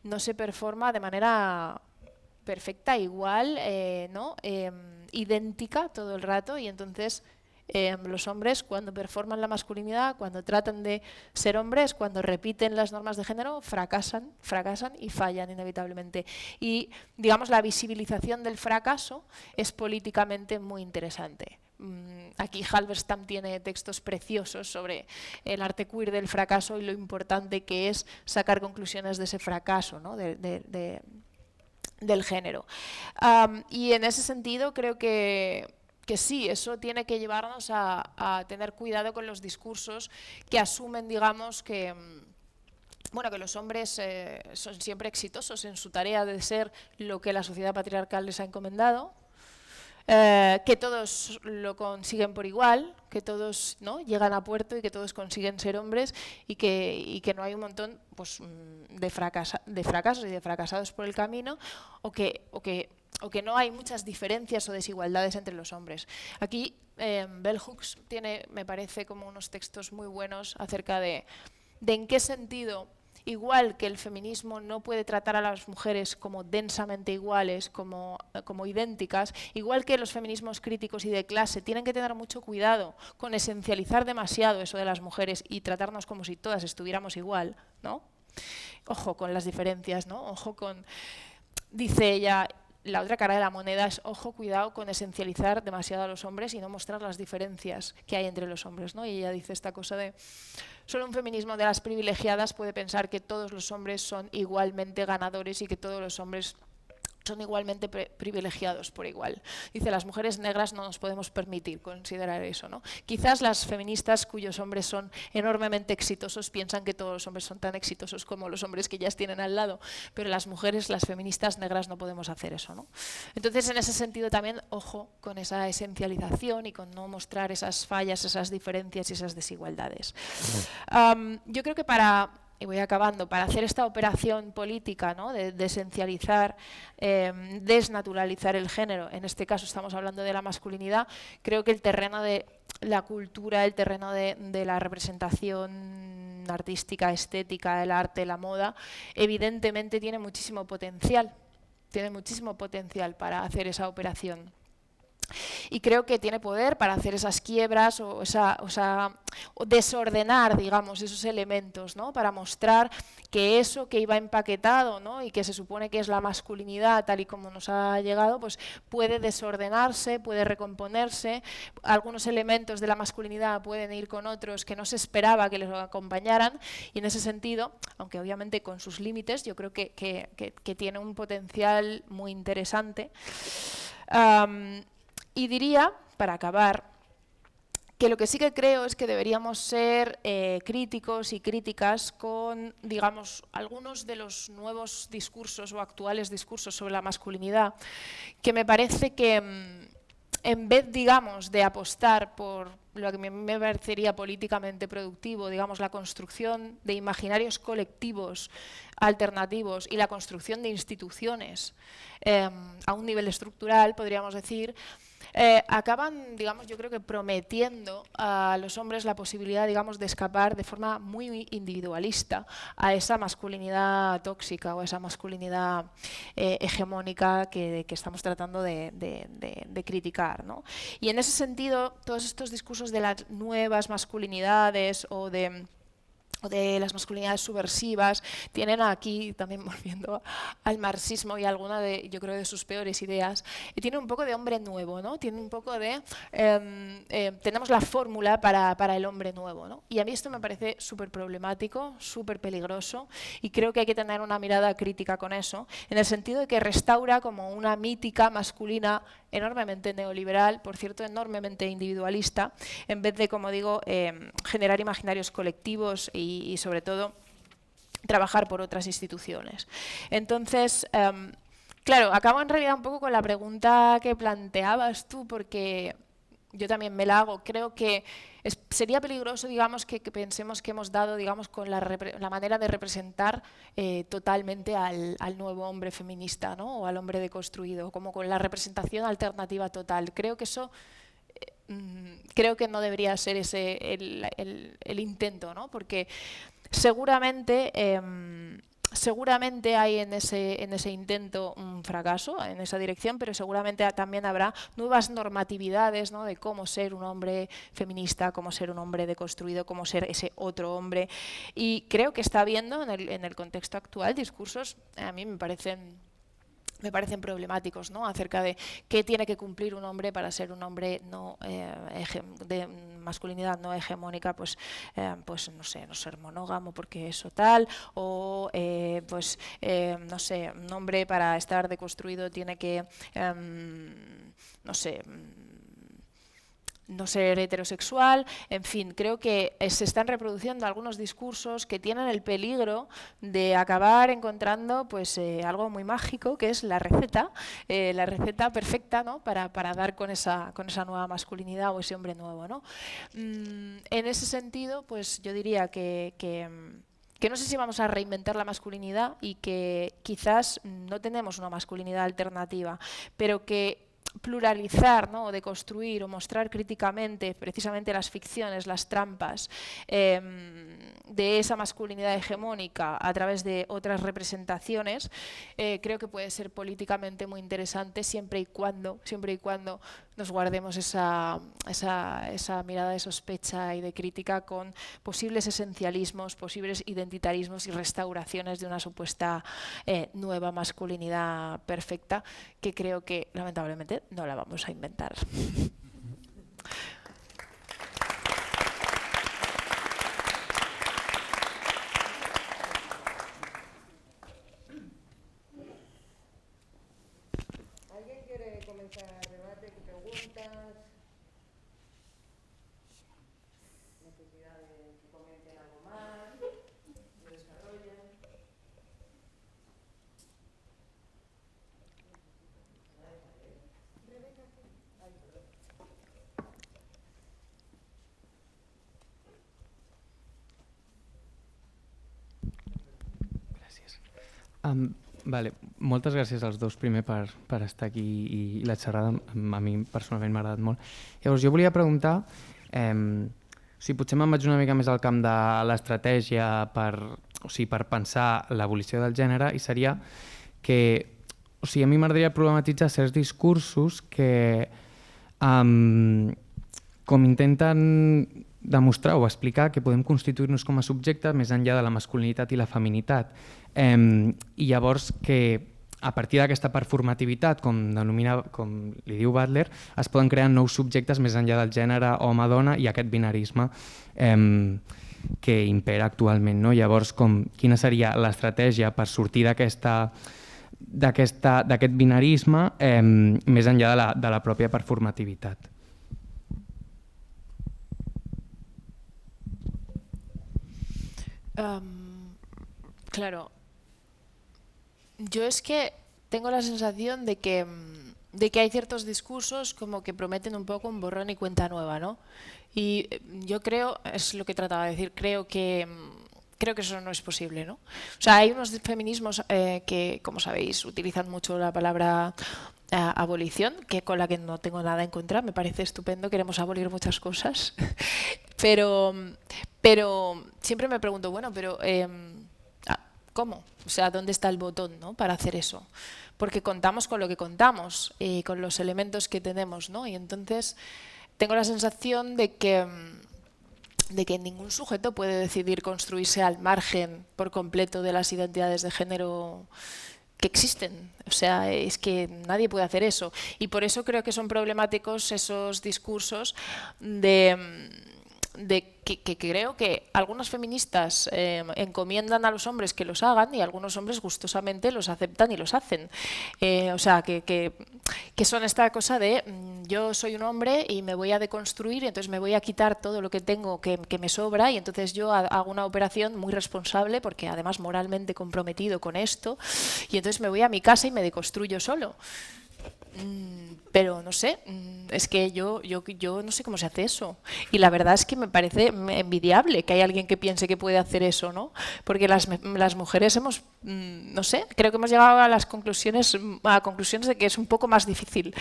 no se performa de manera perfecta, igual, ¿no? Idéntica todo el rato y entonces los hombres cuando performan la masculinidad, cuando tratan de ser hombres, cuando repiten las normas de género, fracasan y fallan inevitablemente. Y digamos la visibilización del fracaso es políticamente muy interesante. Aquí Halberstam tiene textos preciosos sobre el arte queer del fracaso y lo importante que es sacar conclusiones de ese fracaso, ¿no? del género. Y en ese sentido creo que sí, eso tiene que llevarnos a tener cuidado con los discursos que asumen, digamos, que los hombres son siempre exitosos en su tarea de ser lo que la sociedad patriarcal les ha encomendado, que todos lo consiguen por igual, que todos, ¿no?, llegan a puerto y que todos consiguen ser hombres y que no hay un montón pues, de fracasos y de fracasados por el camino o que no hay muchas diferencias o desigualdades entre los hombres. Aquí Bell Hooks tiene, me parece, como unos textos muy buenos acerca de en qué sentido, igual que el feminismo no puede tratar a las mujeres como densamente iguales, como idénticas, igual que los feminismos críticos y de clase tienen que tener mucho cuidado con esencializar demasiado eso de las mujeres y tratarnos como si todas estuviéramos igual, ¿no? Ojo con las diferencias, ¿no? Ojo con, dice ella, la otra cara de la moneda es, ojo, cuidado con esencializar demasiado a los hombres y no mostrar las diferencias que hay entre los hombres, ¿no? Y ella dice esta cosa de, solo un feminismo de las privilegiadas puede pensar que todos los hombres son igualmente ganadores y que todos los hombres son igualmente privilegiados por igual. Dice, las mujeres negras no nos podemos permitir considerar eso, ¿no? Quizás las feministas cuyos hombres son enormemente exitosos piensan que todos los hombres son tan exitosos como los hombres que ellas tienen al lado, pero las mujeres, las feministas negras no podemos hacer eso, ¿no? Entonces, en ese sentido también, ojo con esa esencialización y con no mostrar esas fallas, esas diferencias y esas desigualdades. Yo creo que y voy acabando, para hacer esta operación política, ¿no?, de esencializar, desnaturalizar el género, en este caso estamos hablando de la masculinidad, creo que el terreno de la cultura, el terreno de la representación artística, estética, el arte, la moda, evidentemente tiene muchísimo potencial para hacer esa operación. Y creo que tiene poder para hacer esas quiebras o desordenar, digamos, esos elementos, ¿no?, para mostrar que eso que iba empaquetado, ¿no?, y que se supone que es la masculinidad tal y como nos ha llegado, pues puede desordenarse, puede recomponerse, algunos elementos de la masculinidad pueden ir con otros que no se esperaba que les acompañaran y en ese sentido, aunque obviamente con sus límites, yo creo que tiene un potencial muy interesante. Y diría, para acabar, que lo que sí que creo es que deberíamos ser críticos y críticas con, digamos, algunos de los nuevos discursos o actuales discursos sobre la masculinidad, que me parece que en vez, digamos, de apostar por lo que me parecería políticamente productivo, digamos, la construcción de imaginarios colectivos alternativos y la construcción de instituciones a un nivel estructural, podríamos decir, acaban, digamos, yo creo que prometiendo a los hombres la posibilidad, digamos, de escapar de forma muy individualista a esa masculinidad tóxica o a esa masculinidad hegemónica que estamos tratando de criticar, ¿no? Y en ese sentido, todos estos discursos de las nuevas masculinidades o de las masculinidades subversivas, tienen aquí, también volviendo al marxismo y a alguna de, yo creo, de sus peores ideas, y tiene un poco de hombre nuevo, ¿no? Tiene un poco de, tenemos la fórmula para el hombre nuevo, ¿no? Y a mí esto me parece súper problemático, súper peligroso, y creo que hay que tener una mirada crítica con eso, en el sentido de que restaura como una mítica masculina enormemente neoliberal, por cierto, enormemente individualista, en vez de, como digo, generar imaginarios colectivos y sobre todo trabajar por otras instituciones. Entonces, claro, acabo en realidad un poco con la pregunta que planteabas tú, porque yo también me la hago. Creo que sería peligroso, digamos, que pensemos que hemos dado, digamos, con la manera de representar totalmente al nuevo hombre feminista, ¿no? O al hombre deconstruido, como con la representación alternativa total. Creo que eso creo que no debería ser ese el intento, ¿no? Porque seguramente hay en ese intento un fracaso en esa dirección, pero seguramente también habrá nuevas normatividades, ¿no? De cómo ser un hombre feminista, cómo ser un hombre deconstruido, cómo ser ese otro hombre. Y creo que está habiendo en el contexto actual discursos, a mí me parecen problemáticos, ¿no? Acerca de qué tiene que cumplir un hombre para ser un hombre no de masculinidad no hegemónica, pues no sé, no ser monógamo porque eso tal, o no sé, un hombre para estar deconstruido tiene que no sé, no ser heterosexual. En fin, creo que se están reproduciendo algunos discursos que tienen el peligro de acabar encontrando pues algo muy mágico, que es la receta perfecta, ¿no? para dar con esa nueva masculinidad o ese hombre nuevo, ¿no? En ese sentido, pues yo diría que no sé si vamos a reinventar la masculinidad y que quizás no tenemos una masculinidad alternativa, pero que pluralizar, ¿no? O deconstruir o mostrar críticamente precisamente las ficciones, las trampas de esa masculinidad hegemónica a través de otras representaciones, creo que puede ser políticamente muy interesante siempre y cuando nos guardemos esa mirada de sospecha y de crítica con posibles esencialismos, posibles identitarismos y restauraciones de una supuesta nueva masculinidad perfecta, que creo que lamentablemente no la vamos a inventar. ¿Alguien quiere comenzar el debate, preguntas? ¿Necesidad de que comenten algo más? ¿Que desarrollen? Gràcies. Vale, moltes gràcies als dos primer per estar aquí i la xerrada a mi personalment m'ha agradat molt. Llavors jo volia preguntar, si potser me'n vaig una mica més al camp de l'estratègia per pensar l'abolició del gènere, i seria que a mi m'agradaria problematitzar certs discursos que com intenten demostrar o explicar que podem constituir-nos com a subjectes més enllà de la masculinitat i la feminitat. I llavors que a partir d'aquesta performativitat, com li diu Butler, es poden crear nous subjectes més enllà del gènere home-dona i aquest binarisme que impera actualment. Llavors, quina seria l'estratègia per sortir d'aquesta d'aquest binarisme més enllà de la pròpia performativitat. Claro, yo es que tengo la sensación de que hay ciertos discursos como que prometen un poco un borrón y cuenta nueva, ¿no? Y yo creo, es lo que trataba de decir, creo que eso no es posible, ¿no? O sea, hay unos feminismos que, como sabéis, utilizan mucho la palabra abolición, con la que no tengo nada en contra, me parece estupendo, queremos abolir muchas cosas, pero siempre me pregunto, bueno, pero ¿cómo? O sea, ¿dónde está el botón, ¿no?, para hacer eso? Porque contamos con lo que contamos y con los elementos que tenemos, ¿no? Y entonces tengo la sensación de que ningún sujeto puede decidir construirse al margen por completo de las identidades de género que existen. O sea, es que nadie puede hacer eso. Y por eso creo que son problemáticos esos discursos que creo que algunas feministas encomiendan a los hombres que los hagan y algunos hombres gustosamente los aceptan y los hacen. O sea, que son esta cosa de yo soy un hombre y me voy a deconstruir y entonces me voy a quitar todo lo que tengo que me sobra y entonces yo hago una operación muy responsable porque además moralmente comprometido con esto y entonces me voy a mi casa y me deconstruyo solo. Pero no sé, es que yo no sé cómo se hace eso. Y la verdad es que me parece envidiable que hay alguien que piense que puede hacer eso, ¿no? Porque las mujeres hemos, no sé, creo que hemos llegado a conclusiones de que es un poco más difícil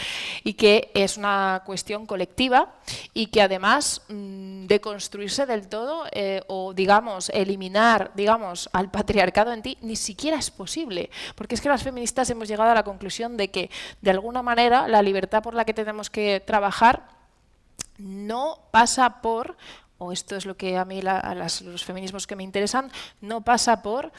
y que es una cuestión colectiva y que además deconstruirse del todo o, digamos, eliminar, digamos, al patriarcado en ti ni siquiera es posible. Porque es que las feministas hemos llegado a la conclusión de que, de alguna manera, la libertad por la que tenemos que trabajar no pasa por, o esto es lo que a mí los feminismos que me interesan, no pasa por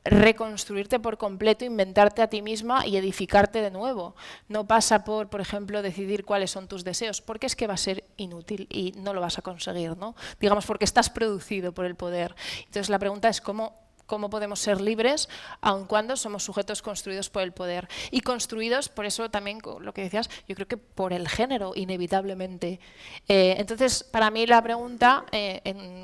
reconstruirte por completo, inventarte a ti misma y edificarte de nuevo. No pasa por ejemplo, decidir cuáles son tus deseos, porque es que va a ser inútil y no lo vas a conseguir, ¿no? Digamos, porque estás producido por el poder. Entonces la pregunta es cómo podemos ser libres aun cuando somos sujetos construidos por el poder. Y construidos, por eso también lo que decías, yo creo que por el género, inevitablemente. Entonces, para mí la pregunta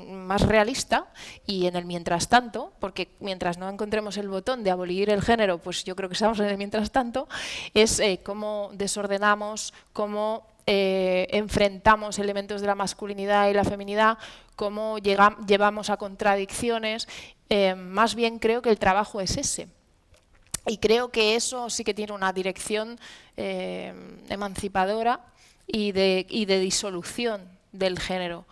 más realista y en el mientras tanto, porque mientras no encontremos el botón de abolir el género, pues yo creo que estamos en el mientras tanto, es cómo desordenamos, cómo enfrentamos elementos de la masculinidad y la feminidad, cómo llevamos a contradicciones. Más bien creo que el trabajo es ese. Y creo que eso sí que tiene una dirección emancipadora y de disolución del género.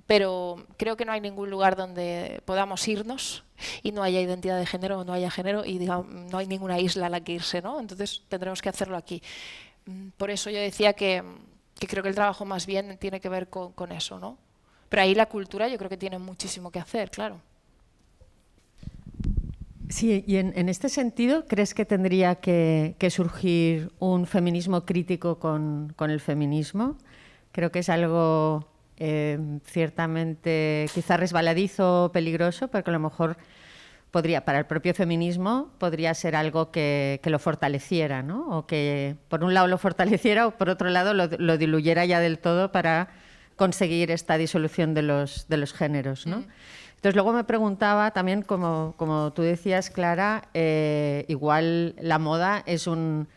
Pero creo que no hay ningún lugar donde podamos irnos y no haya identidad de género o no haya género y digamos, no hay ninguna isla a la que irse, ¿no? Entonces tendremos que hacerlo aquí. Por eso yo decía que creo que el trabajo más bien tiene que ver con eso, ¿no? Pero ahí la cultura yo creo que tiene muchísimo que hacer, claro. Sí, y en este sentido, ¿crees que tendría que surgir un feminismo crítico con el feminismo? Creo que es algo ciertamente quizá resbaladizo, peligroso, porque a lo mejor para el propio feminismo podría ser algo que lo fortaleciera, ¿no? O que por un lado lo fortaleciera o por otro lado lo diluyera ya del todo para conseguir esta disolución de los géneros, ¿no? Entonces luego me preguntaba también, como tú decías, Clara, igual la moda es un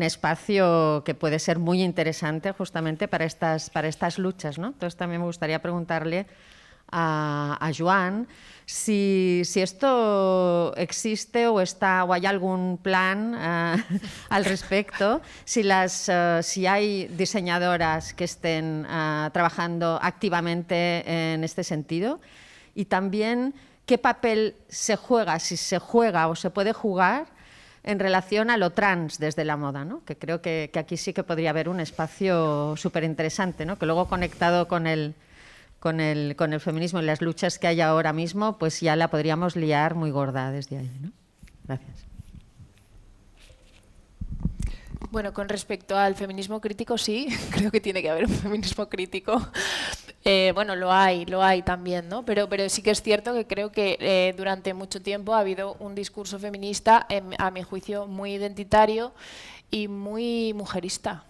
espacio que puede ser muy interesante justamente para estas luchas, ¿no? Entonces también me gustaría preguntarle a Joan si esto existe o hay algún plan al respecto, si hay diseñadoras que estén trabajando activamente en este sentido y también qué papel se juega, si se juega o se puede jugar en relación a lo trans desde la moda, ¿no? Que creo que aquí sí que podría haber un espacio súper interesante, ¿no? Que luego conectado con el feminismo y las luchas que hay ahora mismo, pues ya la podríamos liar muy gorda desde ahí, ¿no? Gracias. Bueno, con respecto al feminismo crítico, sí, creo que tiene que haber un feminismo crítico. Bueno, lo hay también, ¿no? Pero sí que es cierto que creo que durante mucho tiempo ha habido un discurso feminista, a mi juicio, muy identitario y muy mujerista.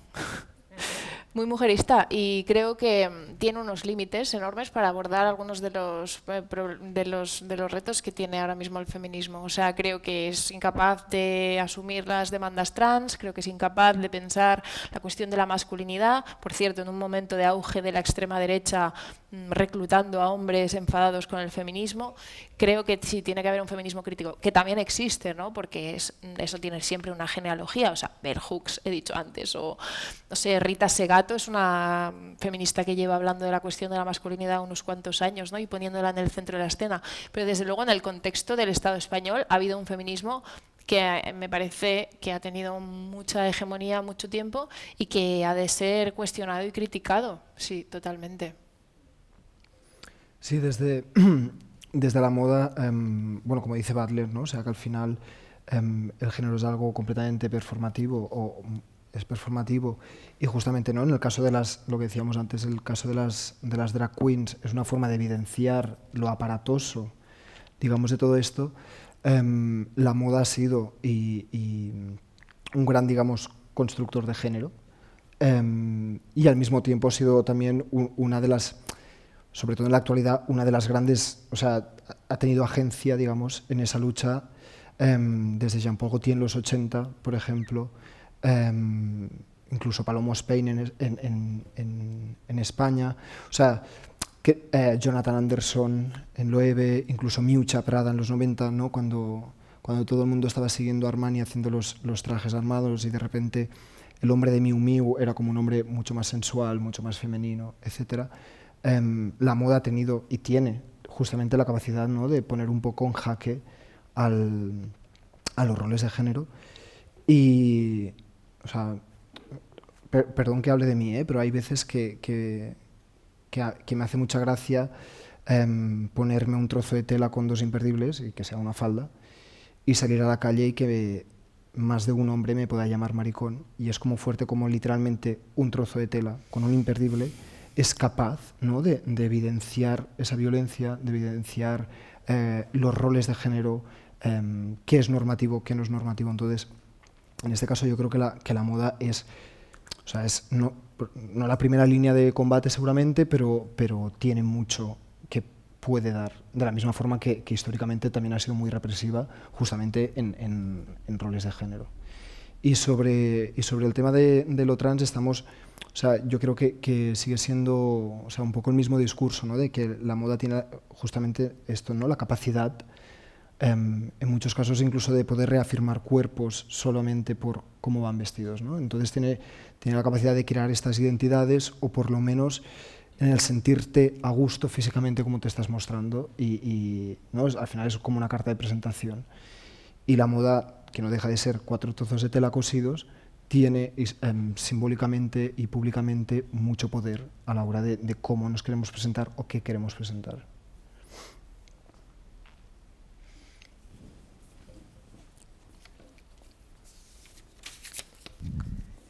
Muy mujerista, y creo que tiene unos límites enormes para abordar algunos de los retos que tiene ahora mismo el feminismo. O sea, creo que es incapaz de asumir las demandas trans, creo que es incapaz de pensar la cuestión de la masculinidad. Por cierto, en un momento de auge de la extrema derecha, reclutando a hombres enfadados con el feminismo, creo que sí tiene que haber un feminismo crítico, que también existe, ¿no? Porque eso tiene siempre una genealogía. O sea, Bell Hooks, he dicho antes, o no sé, Rita Segato es una feminista que lleva hablando de la cuestión de la masculinidad unos cuantos años, ¿no? Y poniéndola en el centro de la escena. Pero desde luego en el contexto del Estado español ha habido un feminismo que me parece que ha tenido mucha hegemonía mucho tiempo y que ha de ser cuestionado y criticado. Sí, totalmente. Sí, desde la moda, bueno, como dice Butler, ¿no? O sea, que al final el género es algo completamente performativo, o es performativo, y justamente, ¿no? En el caso de lo que decíamos antes, el caso de las drag queens, es una forma de evidenciar lo aparatoso, digamos, de todo esto. La moda ha sido y un gran, digamos, constructor de género, y al mismo tiempo ha sido también una de las, sobre todo en la actualidad, una de las grandes, o sea, ha tenido agencia, digamos, en esa lucha, desde Jean-Paul Gaultier en los 80, por ejemplo, incluso Paloma Spain en España, o sea, Jonathan Anderson en Loewe, incluso Miuccia Prada en los 90, ¿no? Cuando todo el mundo estaba siguiendo a Armani haciendo los trajes armados, y de repente el hombre de Miu Miu era como un hombre mucho más sensual, mucho más femenino, etc. La moda ha tenido y tiene justamente la capacidad, ¿no? De poner un poco en jaque a los roles de género. Y, o sea, perdón que hable de mí, pero hay veces que me hace mucha gracia ponerme un trozo de tela con dos imperdibles, y que sea una falda, y salir a la calle y que más de un hombre me pueda llamar maricón. Y es como fuerte como literalmente un trozo de tela con un imperdible es capaz, ¿no? de evidenciar esa violencia, de evidenciar los roles de género, qué es normativo, qué no es normativo. Entonces, en este caso yo creo que la moda es, o sea, es no la primera línea de combate seguramente, pero tiene mucho que puede dar, de la misma forma que históricamente también ha sido muy represiva justamente en roles de género. Y sobre el tema de lo trans estamos, o sea, yo creo que sigue siendo, o sea, un poco el mismo discurso, ¿no? De que la moda tiene justamente esto, ¿no? La capacidad, en muchos casos incluso, de poder reafirmar cuerpos solamente por cómo van vestidos, ¿no? Entonces tiene la capacidad de crear estas identidades, o por lo menos en el sentirte a gusto físicamente como te estás mostrando, y ¿no? Al final es como una carta de presentación. Y la moda, que no deja de ser 4 trozos de tela cosidos, tiene simbólicamente y públicamente mucho poder a la hora de cómo nos queremos presentar o qué queremos presentar.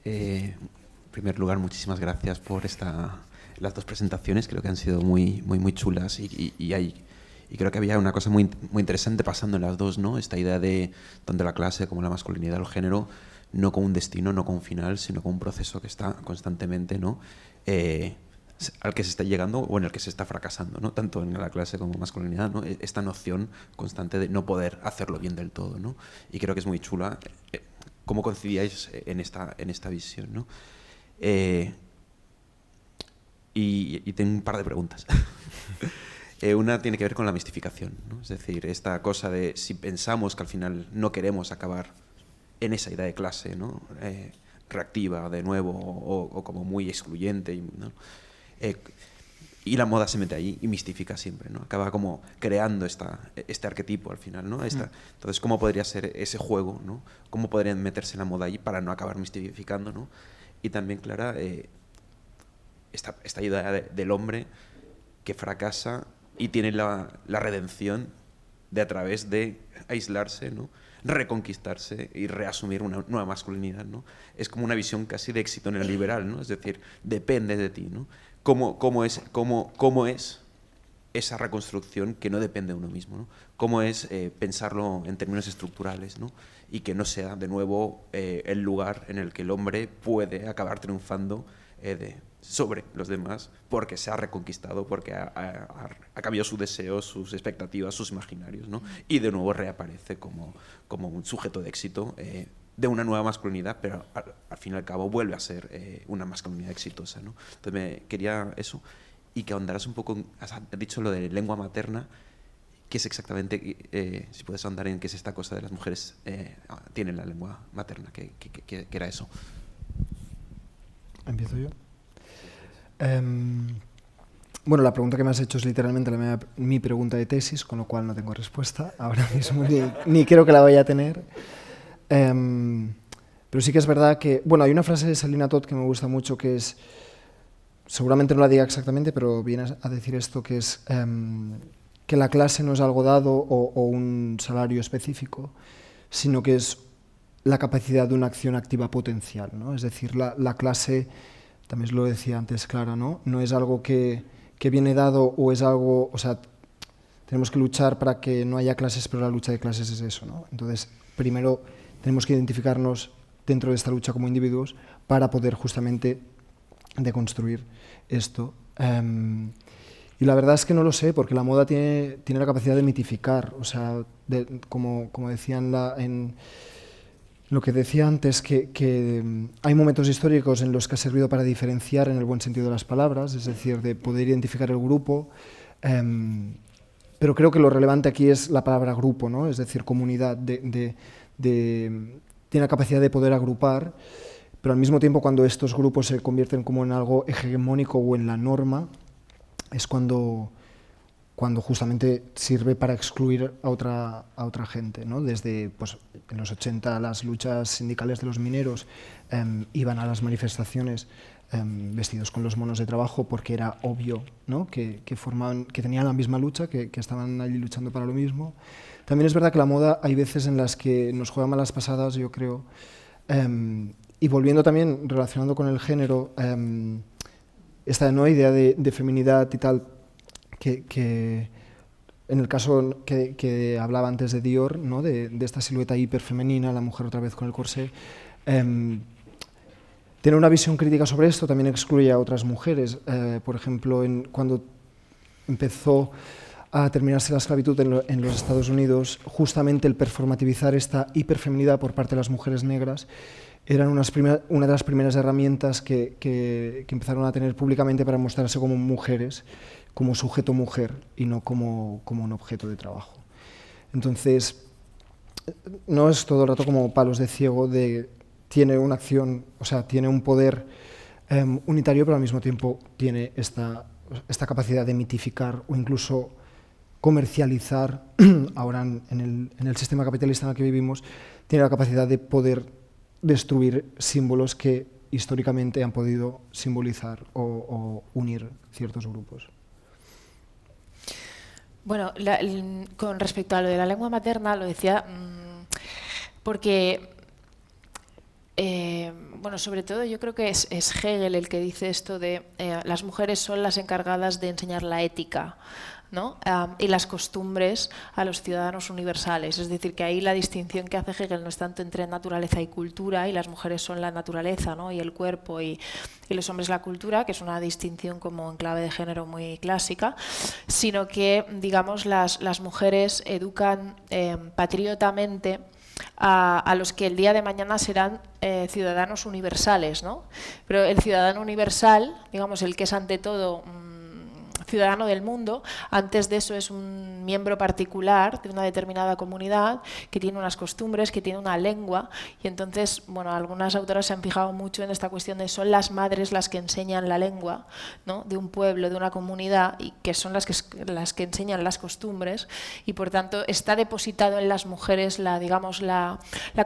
En primer lugar, muchísimas gracias por las dos presentaciones. Creo que han sido muy chulas, y creo que había una cosa muy interesante pasando en las dos, ¿no? Esta idea de tanto la clase como la masculinidad o el género, no como un destino, no como un final, sino como un proceso que está constantemente, ¿no? Al que se está llegando o en el que se está fracasando, ¿no? Tanto en la clase como masculinidad, ¿no? Esta noción constante de no poder hacerlo bien del todo, ¿no? Y creo que es muy chula cómo coincidíais en esta visión, ¿no? Y tengo un par de preguntas. Una tiene que ver con la mistificación, ¿no? Es decir, esta cosa de si pensamos que al final no queremos acabar en esa idea de clase, ¿no? Reactiva de nuevo, o como muy excluyente, ¿no? Y la moda se mete ahí y mistifica siempre, ¿no? Acaba como creando este arquetipo al final, ¿no? Entonces, ¿cómo podría ser ese juego, ¿no? ¿Cómo podrían meterse la moda ahí para no acabar mistificando, ¿no? Y también, Clara, esta idea del hombre que fracasa y tiene la redención de, a través de aislarse, ¿no? Reconquistarse y reasumir una nueva masculinidad, ¿no? Es como una visión casi de éxito neoliberal, ¿no? Es decir, depende de ti, ¿no? cómo es esa reconstrucción que no depende de uno mismo, ¿no? Cómo es pensarlo en términos estructurales, ¿no? Y que no sea de nuevo el lugar en el que el hombre puede acabar triunfando sobre los demás porque se ha reconquistado, porque ha cambiado sus deseos, sus expectativas, sus imaginarios, ¿no? Y de nuevo reaparece como un sujeto de éxito de una nueva masculinidad, pero al fin y al cabo vuelve a ser una masculinidad exitosa, ¿no? Entonces me quería eso, y que ahondaras un poco, has dicho lo de lengua materna, ¿qué es exactamente, si puedes ahondar en qué es esta cosa de las mujeres tienen la lengua materna? ¿Qué era eso? ¿Empiezo yo? Bueno, la pregunta que me has hecho es literalmente mi pregunta de tesis, con lo cual no tengo respuesta ahora mismo, ni creo que la vaya a tener. Pero sí que es verdad que, bueno, hay una frase de Selina Todd que me gusta mucho, que es, seguramente no la diga exactamente, pero viene a decir esto, que es que la clase no es algo dado o un salario específico, sino que es la capacidad de una acción activa potencial, ¿no? Es decir, la clase, también lo decía antes Clara, ¿no? No es algo que viene dado o es algo, o sea, tenemos que luchar para que no haya clases, pero la lucha de clases es eso, ¿no? Entonces, primero tenemos que identificarnos dentro de esta lucha como individuos para poder justamente deconstruir esto. Y la verdad es que no lo sé, porque la moda tiene la capacidad de mitificar, o sea, como decía en lo que decía antes, que hay momentos históricos en los que ha servido para diferenciar en el buen sentido de las palabras, es decir, de poder identificar el grupo, pero creo que lo relevante aquí es la palabra grupo, ¿no? Es decir, comunidad, tiene la capacidad de poder agrupar, pero al mismo tiempo cuando estos grupos se convierten como en algo hegemónico o en la norma, es cuando justamente sirve para excluir a otra gente, ¿no? Desde pues, en los 80 las luchas sindicales de los mineros iban a las manifestaciones vestidos con los monos de trabajo porque era obvio, ¿no? que tenían la misma lucha, que estaban allí luchando para lo mismo. También es verdad que la moda hay veces en las que nos juega malas pasadas, yo creo, y volviendo también, relacionando con el género, esta nueva idea de feminidad y tal, que en el caso que hablaba antes de Dior, ¿no? de esta silueta hiperfemenina, la mujer otra vez con el corsé, tener una visión crítica sobre esto también excluye a otras mujeres. Por ejemplo, cuando empezó a terminarse la esclavitud en los Estados Unidos, justamente el performativizar esta hiperfeminidad por parte de las mujeres negras eran una de las primeras herramientas que empezaron a tener públicamente para mostrarse como mujeres, como sujeto mujer y no como un objeto de trabajo. Entonces, no es todo el rato como palos de ciego tiene una acción, o sea, tiene un poder unitario, pero al mismo tiempo tiene esta capacidad de mitificar o incluso comercializar, ahora en el sistema capitalista en el que vivimos, tiene la capacidad de poder destruir símbolos que históricamente han podido simbolizar o unir ciertos grupos. Bueno, con respecto a lo de la lengua materna, lo decía porque, bueno, sobre todo yo creo que es Hegel el que dice esto de las mujeres son las encargadas de enseñar la ética, ¿no? Y las costumbres a los ciudadanos universales. Es decir, que ahí la distinción que hace Hegel no es tanto entre naturaleza y cultura, y las mujeres son la naturaleza, ¿no? Y el cuerpo, y los hombres la cultura, que es una distinción como en clave de género muy clásica, sino que, digamos, las mujeres educan patriotamente a los que el día de mañana serán ciudadanos universales, ¿no? Pero el ciudadano universal, digamos, el que es ante todo ciudadano del mundo, antes de eso es un miembro particular de una determinada comunidad que tiene unas costumbres, que tiene una lengua, y entonces, bueno, algunas autoras se han fijado mucho en esta cuestión de son las madres las que enseñan la lengua, ¿no? De un pueblo, de una comunidad, y que son las que enseñan las costumbres, y por tanto está depositado en las mujeres la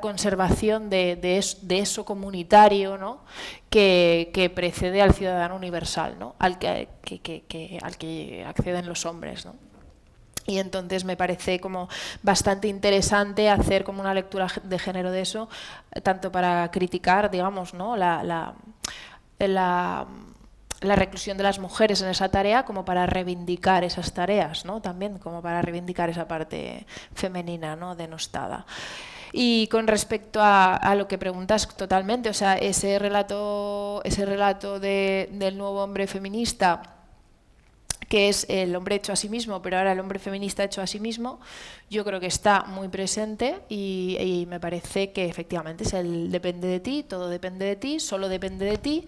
conservación de eso comunitario, ¿no? que precede al ciudadano universal, ¿no? al que acceden los hombres, ¿no? Y entonces me parece como bastante interesante hacer como una lectura de género de eso, tanto para criticar, digamos, ¿no? la la reclusión de las mujeres en esa tarea como para reivindicar esas tareas, ¿no? También como para reivindicar esa parte femenina, ¿no? Denostada. Y con respecto a lo que preguntas totalmente, o sea, ese relato del nuevo hombre feminista, que es el hombre hecho a sí mismo, pero ahora el hombre feminista hecho a sí mismo, yo creo que está muy presente y me parece que efectivamente es el depende de ti, todo depende de ti, solo depende de ti,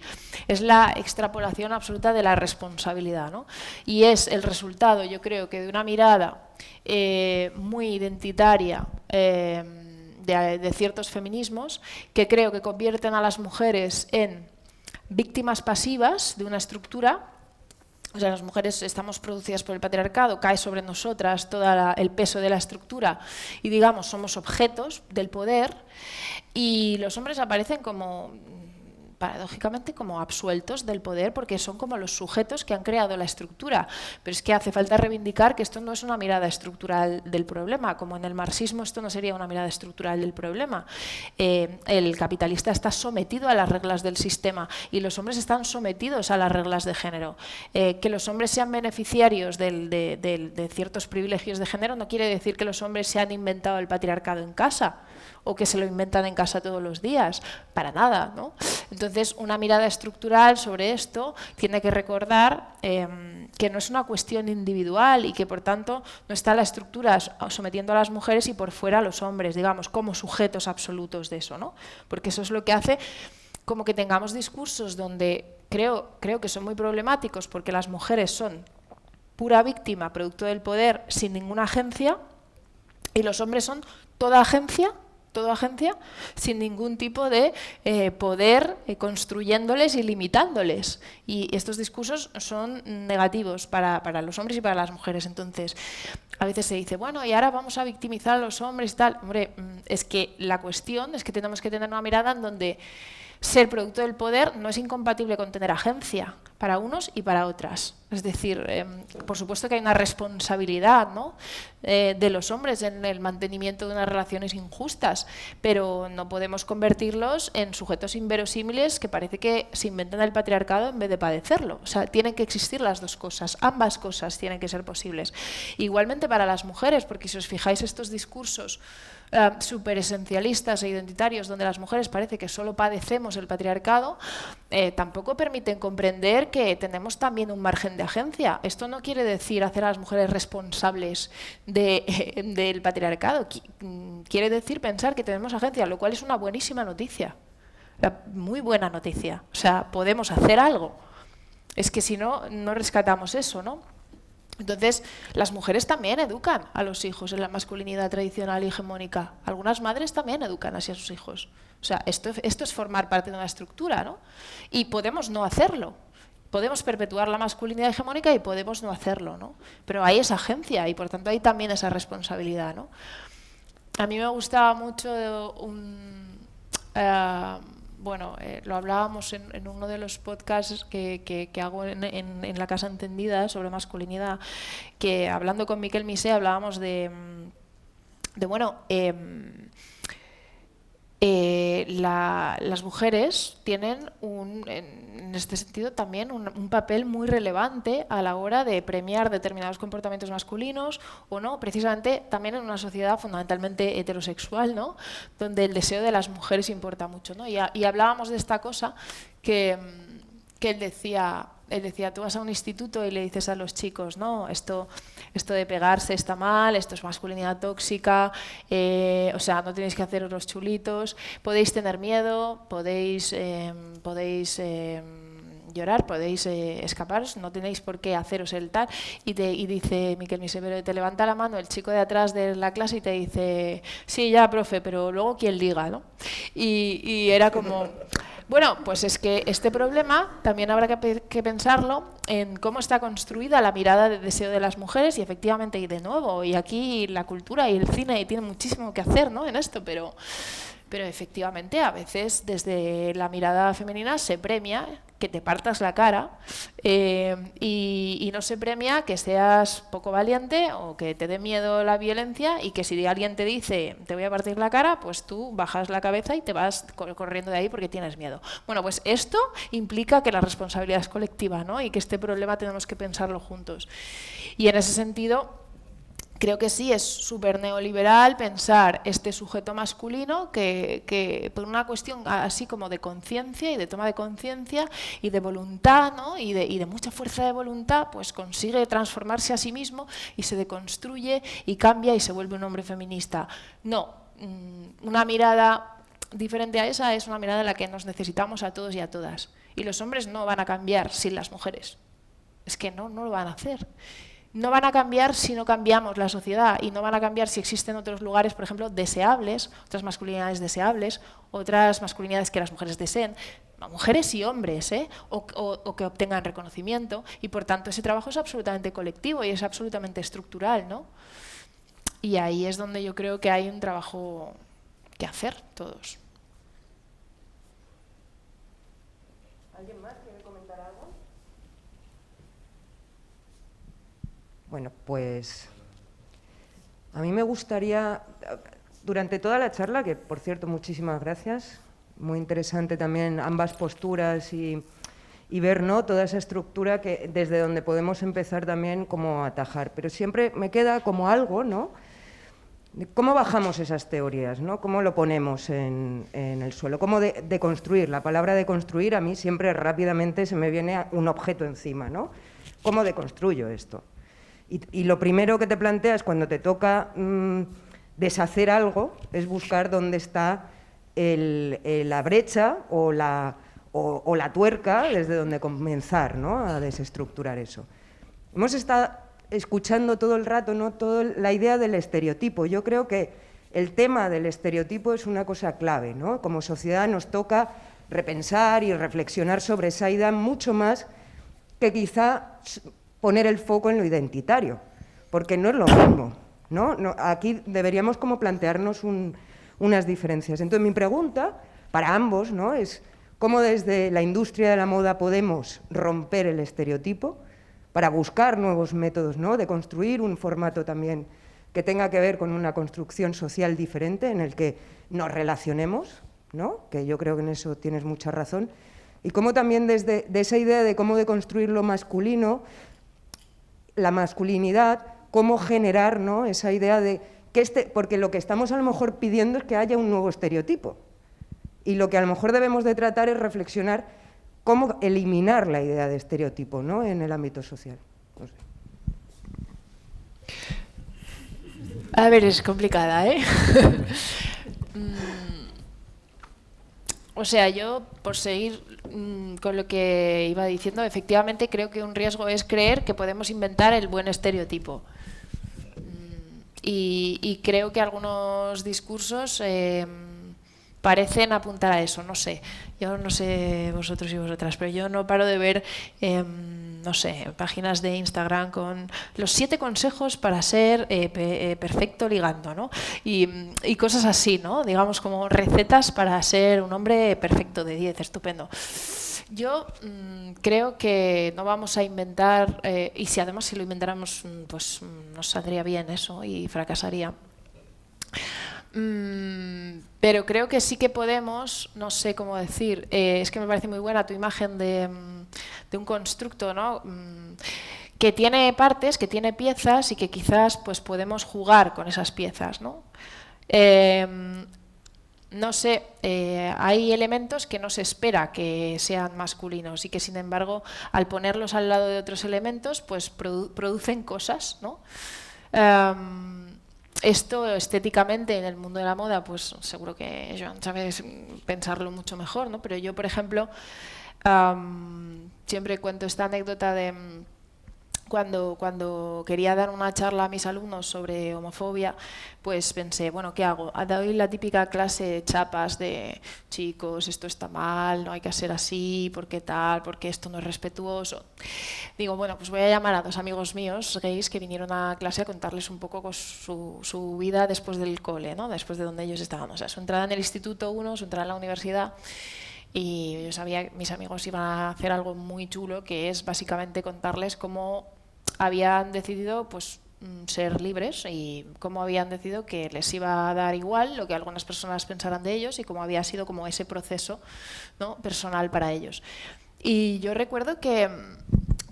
es la extrapolación absoluta de la responsabilidad, ¿no? Y es el resultado, yo creo, que de una mirada muy identitaria de ciertos feminismos que creo que convierten a las mujeres en víctimas pasivas de una estructura. O sea, las mujeres estamos producidas por el patriarcado, cae sobre nosotras todo el peso de la estructura y, digamos, somos objetos del poder, y los hombres aparecen como, paradójicamente, como absueltos del poder porque son como los sujetos que han creado la estructura. Pero es que hace falta reivindicar que esto no es una mirada estructural del problema, como en el marxismo esto no sería una mirada estructural del problema. El capitalista está sometido a las reglas del sistema y los hombres están sometidos a las reglas de género. Que los hombres sean beneficiarios de ciertos privilegios de género no quiere decir que los hombres se han inventado el patriarcado en casa o que se lo inventan en casa todos los días, para nada, ¿no? Entonces, una mirada estructural sobre esto tiene que recordar que no es una cuestión individual y que, por tanto, no está la estructura sometiendo a las mujeres y por fuera a los hombres, digamos, como sujetos absolutos de eso, ¿no? Porque eso es lo que hace como que tengamos discursos donde creo que son muy problemáticos porque las mujeres son pura víctima, producto del poder, sin ninguna agencia, y los hombres son toda agencia, sin ningún tipo de poder construyéndoles y limitándoles. Y estos discursos son negativos para los hombres y para las mujeres. Entonces, a veces se dice, bueno, y ahora vamos a victimizar a los hombres y tal. Hombre, es que la cuestión es que tenemos que tener una mirada en donde ser producto del poder no es incompatible con tener agencia para unos y para otras. Es decir, por supuesto que hay una responsabilidad, ¿no? De los hombres en el mantenimiento de unas relaciones injustas, pero no podemos convertirlos en sujetos inverosímiles que parece que se inventan el patriarcado en vez de padecerlo. O sea, tienen que existir las dos cosas, ambas cosas tienen que ser posibles. Igualmente para las mujeres, porque si os fijáis estos discursos súper esencialistas e identitarios donde las mujeres parece que solo padecemos el patriarcado, tampoco permiten comprender que tenemos también un margen de agencia. Esto no quiere decir hacer a las mujeres responsables del patriarcado, quiere decir pensar que tenemos agencia, lo cual es una buenísima noticia, muy buena noticia. O sea, podemos hacer algo. Es que si no, no rescatamos eso, ¿no? Entonces, las mujeres también educan a los hijos en la masculinidad tradicional y hegemónica. Algunas madres también educan así a sus hijos. O sea, esto es formar parte de una estructura, ¿no? Y podemos no hacerlo. Podemos perpetuar la masculinidad hegemónica y podemos no hacerlo, ¿no? Pero hay esa agencia y, por tanto, hay también esa responsabilidad, ¿no? A mí me gustaba mucho lo hablábamos en uno de los podcasts que hago en La Casa Encendida sobre masculinidad, que hablando con Miquel Misé hablábamos las mujeres tienen en este sentido también un papel muy relevante a la hora de premiar determinados comportamientos masculinos o no, precisamente también en una sociedad fundamentalmente heterosexual, ¿no? Donde el deseo de las mujeres importa mucho, ¿no? Y hablábamos de esta cosa que él decía, tú vas a un instituto y le dices a los chicos, no, esto de pegarse está mal, esto es masculinidad tóxica, o sea, no tenéis que haceros los chulitos, podéis tener miedo, podéis llorar, podéis escaparos, no tenéis por qué haceros el tal. Y dice Miquel Misé, pero te levanta la mano el chico de atrás de la clase y te dice, sí, ya, profe, pero luego quién liga, ¿no? Y era como... Bueno, pues es que este problema también habrá que pensarlo en cómo está construida la mirada de deseo de las mujeres y efectivamente, y de nuevo, y aquí la cultura y el cine tienen muchísimo que hacer, ¿no? En esto, pero efectivamente a veces desde la mirada femenina se premia que te partas la cara y no se premia que seas poco valiente o que te dé miedo la violencia y que si alguien te dice te voy a partir la cara, pues tú bajas la cabeza y te vas corriendo de ahí porque tienes miedo. Bueno, pues esto implica que la responsabilidad es colectiva, ¿no? Y que este problema tenemos que pensarlo juntos. Y en ese sentido, creo que sí, es súper neoliberal pensar este sujeto masculino que por una cuestión así como de conciencia y de toma de conciencia y de voluntad, ¿no? y de mucha fuerza de voluntad, pues consigue transformarse a sí mismo y se deconstruye y cambia y se vuelve un hombre feminista. No, una mirada diferente a esa es una mirada en la que nos necesitamos a todos y a todas. Y los hombres no van a cambiar sin las mujeres. Es que no lo van a hacer. No van a cambiar si no cambiamos la sociedad y no van a cambiar si existen otros lugares, por ejemplo, deseables, otras masculinidades deseables, otras masculinidades que las mujeres deseen, mujeres y hombres, o que obtengan reconocimiento, y por tanto ese trabajo es absolutamente colectivo y es absolutamente estructural, ¿no? Y ahí es donde yo creo que hay un trabajo que hacer todos. ¿Alguien más quiere comentar algo? Bueno, pues a mí me gustaría, durante toda la charla, que por cierto muchísimas gracias, muy interesante también ambas posturas y ver, ¿no?, toda esa estructura que desde donde podemos empezar también como a atajar, pero siempre me queda como algo, ¿no?, ¿cómo bajamos esas teorías, ¿no? ¿Cómo lo ponemos en el suelo? ¿Cómo deconstruir? La palabra deconstruir a mí siempre rápidamente se me viene un objeto encima, ¿no? ¿Cómo deconstruyo esto? Y lo primero que te planteas cuando te toca deshacer algo es buscar dónde está la brecha o la tuerca desde donde comenzar, ¿no?, a desestructurar eso. Hemos estado escuchando todo el rato, ¿no?, toda la idea del estereotipo. Yo creo que el tema del estereotipo es una cosa clave, ¿no? Como sociedad nos toca repensar y reflexionar sobre esa idea mucho más que quizá poner el foco en lo identitario, porque no es lo mismo, ¿no? Aquí deberíamos como plantearnos unas diferencias. Entonces mi pregunta para ambos, ¿no?, es cómo desde la industria de la moda podemos romper el estereotipo para buscar nuevos métodos, ¿no?, de construir un formato también que tenga que ver con una construcción social diferente en el que nos relacionemos, ¿no?, que yo creo que en eso tienes mucha razón, y cómo también desde esa idea de cómo deconstruir lo masculino, la masculinidad, cómo generar, ¿no?, esa idea de que porque lo que estamos a lo mejor pidiendo es que haya un nuevo estereotipo, y lo que a lo mejor debemos de tratar es reflexionar cómo eliminar la idea de estereotipo, ¿no?, en el ámbito social. No sé. A ver, es complicada, ¿eh? O sea, yo, por seguir con lo que iba diciendo, efectivamente creo que un riesgo es creer que podemos inventar el buen estereotipo. Y creo que algunos discursos parecen apuntar a eso, no sé. Yo no sé vosotros y vosotras, pero yo no paro de ver, no sé, páginas de Instagram con los 7 consejos para ser perfecto ligando, ¿no? Y cosas así, ¿no? Digamos como recetas para ser un hombre perfecto de 10, estupendo. Yo creo que no vamos a inventar, y si además si lo inventáramos, pues nos saldría bien eso y fracasaría. Pero creo que sí que podemos, no sé cómo decir, es que me parece muy buena tu imagen de un constructo, ¿no?, que tiene partes, que tiene piezas y que quizás pues podemos jugar con esas piezas, ¿no? No sé, hay elementos que no se espera que sean masculinos y que sin embargo al ponerlos al lado de otros elementos pues producen cosas, ¿no? Esto estéticamente en el mundo de la moda, pues seguro que Joan sabes pensarlo mucho mejor, ¿no? Pero yo, por ejemplo, siempre cuento esta anécdota de cuando quería dar una charla a mis alumnos sobre homofobia, pues pensé, bueno, ¿qué hago? Doy la típica clase de chapas de chicos, esto está mal, no hay que ser así, ¿por qué tal? Porque esto no es respetuoso. Digo, bueno, pues voy a llamar a 2 amigos míos gays que vinieron a clase a contarles un poco su vida después del cole, ¿no? Después de donde ellos estaban, o sea, su entrada en el instituto uno, su entrada en la universidad. Y yo sabía que mis amigos iban a hacer algo muy chulo, que es básicamente contarles cómo habían decidido pues ser libres y cómo habían decidido que les iba a dar igual lo que algunas personas pensaran de ellos y cómo había sido como ese proceso, ¿no?, personal para ellos. Y yo recuerdo que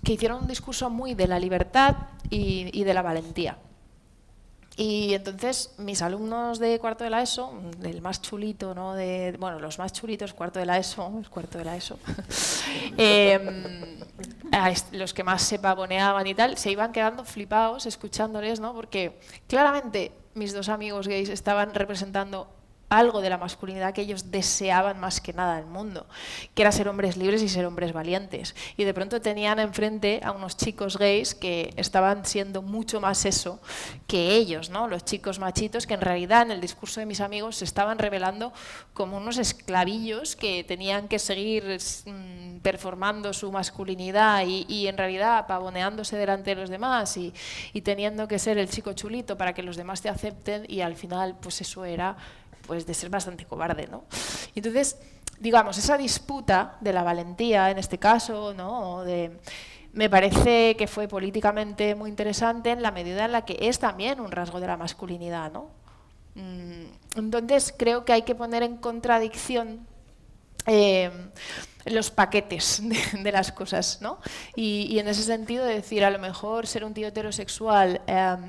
hicieron un discurso muy de la libertad y de la valentía. Y entonces mis alumnos de cuarto de la ESO, el más chulito, ¿no?, bueno, los más chulitos, cuarto de la ESO, los que más se pavoneaban y tal, se iban quedando flipados escuchándoles, ¿no?, porque claramente mis dos amigos gays estaban representando algo de la masculinidad que ellos deseaban más que nada en el mundo, que era ser hombres libres y ser hombres valientes. Y de pronto tenían enfrente a unos chicos gays que estaban siendo mucho más eso que ellos, ¿no?, los chicos machitos, que en realidad en el discurso de mis amigos se estaban revelando como unos esclavillos que tenían que seguir performando su masculinidad y en realidad pavoneándose delante de los demás y teniendo que ser el chico chulito para que los demás te acepten, y al final pues eso era pues de ser bastante cobarde, ¿no? Y entonces, digamos, esa disputa de la valentía, en este caso, ¿no?, me parece que fue políticamente muy interesante en la medida en la que es también un rasgo de la masculinidad, ¿no? Entonces, creo que hay que poner en contradicción los paquetes de las cosas, ¿no? Y en ese sentido decir, a lo mejor ser un tío heterosexual,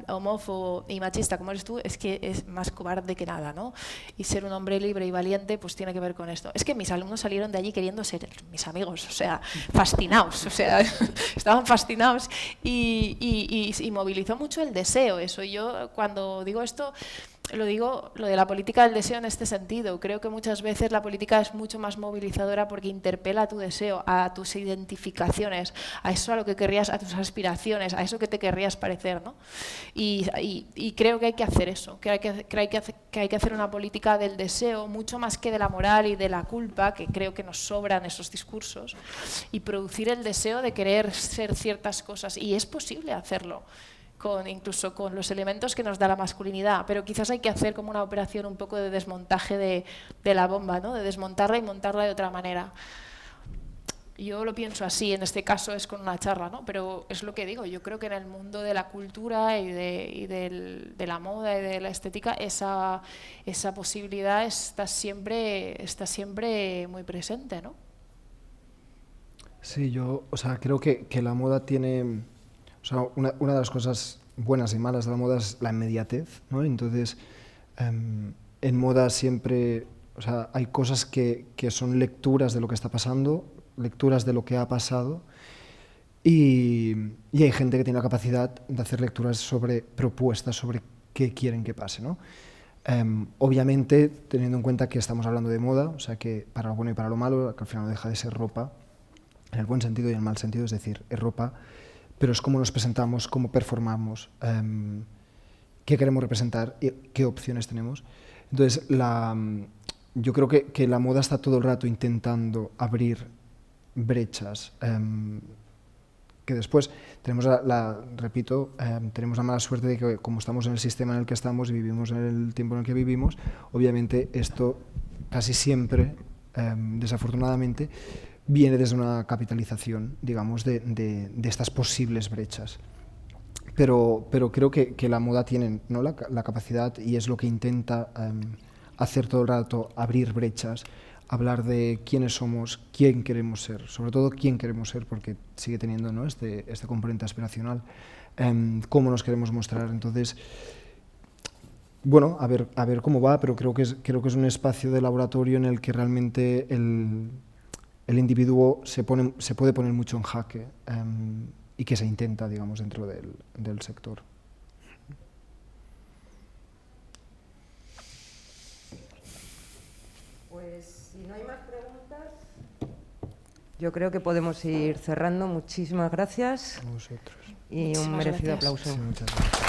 homófobo y machista como eres tú, es que es más cobarde que nada, ¿no? Y ser un hombre libre y valiente pues tiene que ver con esto. Es que mis alumnos salieron de allí queriendo ser mis amigos, o sea, fascinados, o sea, estaban fascinados y movilizó mucho el deseo eso. Y yo cuando digo esto, lo digo, lo de la política del deseo en este sentido. Creo que muchas veces la política es mucho más movilizadora porque interpela a tu deseo, a tus identificaciones, a eso a lo que querrías, a tus aspiraciones, a eso que te querrías parecer, ¿no? Y creo que hay que hacer eso, que hay que hacer una política del deseo mucho más que de la moral y de la culpa, que creo que nos sobran esos discursos, y producir el deseo de querer ser ciertas cosas. Y es posible hacerlo, incluso con los elementos que nos da la masculinidad, pero quizás hay que hacer como una operación un poco de desmontaje de la bomba, ¿no?, de desmontarla y montarla de otra manera. Yo lo pienso así, en este caso es con una charla, ¿no?, pero es lo que digo, yo creo que en el mundo de la cultura y de la moda y de la estética esa posibilidad está siempre muy presente, ¿no? Sí, yo, o sea, creo que la moda tiene, o sea, una de las cosas buenas y malas de la moda es la inmediatez, ¿no? Entonces, en moda siempre, o sea, hay cosas que son lecturas de lo que está pasando, lecturas de lo que ha pasado, y hay gente que tiene la capacidad de hacer lecturas sobre propuestas, sobre qué quieren que pase, ¿no? Obviamente, teniendo en cuenta que estamos hablando de moda, o sea, que para lo bueno y para lo malo, que al final no deja de ser ropa, en el buen sentido y en el mal sentido, es decir, es ropa, pero es cómo nos presentamos, cómo performamos, qué queremos representar y qué opciones tenemos. Entonces, yo creo que la moda está todo el rato intentando abrir brechas, que después tenemos repito, tenemos la mala suerte de que como estamos en el sistema en el que estamos y vivimos en el tiempo en el que vivimos, obviamente esto casi siempre, desafortunadamente, viene desde una capitalización, digamos, de estas posibles brechas. Pero creo que la moda tiene, ¿no?, la capacidad, y es lo que intenta hacer todo el rato, abrir brechas, hablar de quiénes somos, quién queremos ser, sobre todo quién queremos ser, porque sigue teniendo, ¿no?, este componente aspiracional, cómo nos queremos mostrar. Entonces, bueno, a ver cómo va, pero creo que es un espacio de laboratorio en el que realmente el individuo se puede poner mucho en jaque, y que se intenta, digamos, dentro del sector. Pues si no hay más preguntas, yo creo que podemos ir cerrando. Muchísimas gracias. A vosotros. Y Muchísimas un merecido gracias. aplauso. Sí, muchas gracias.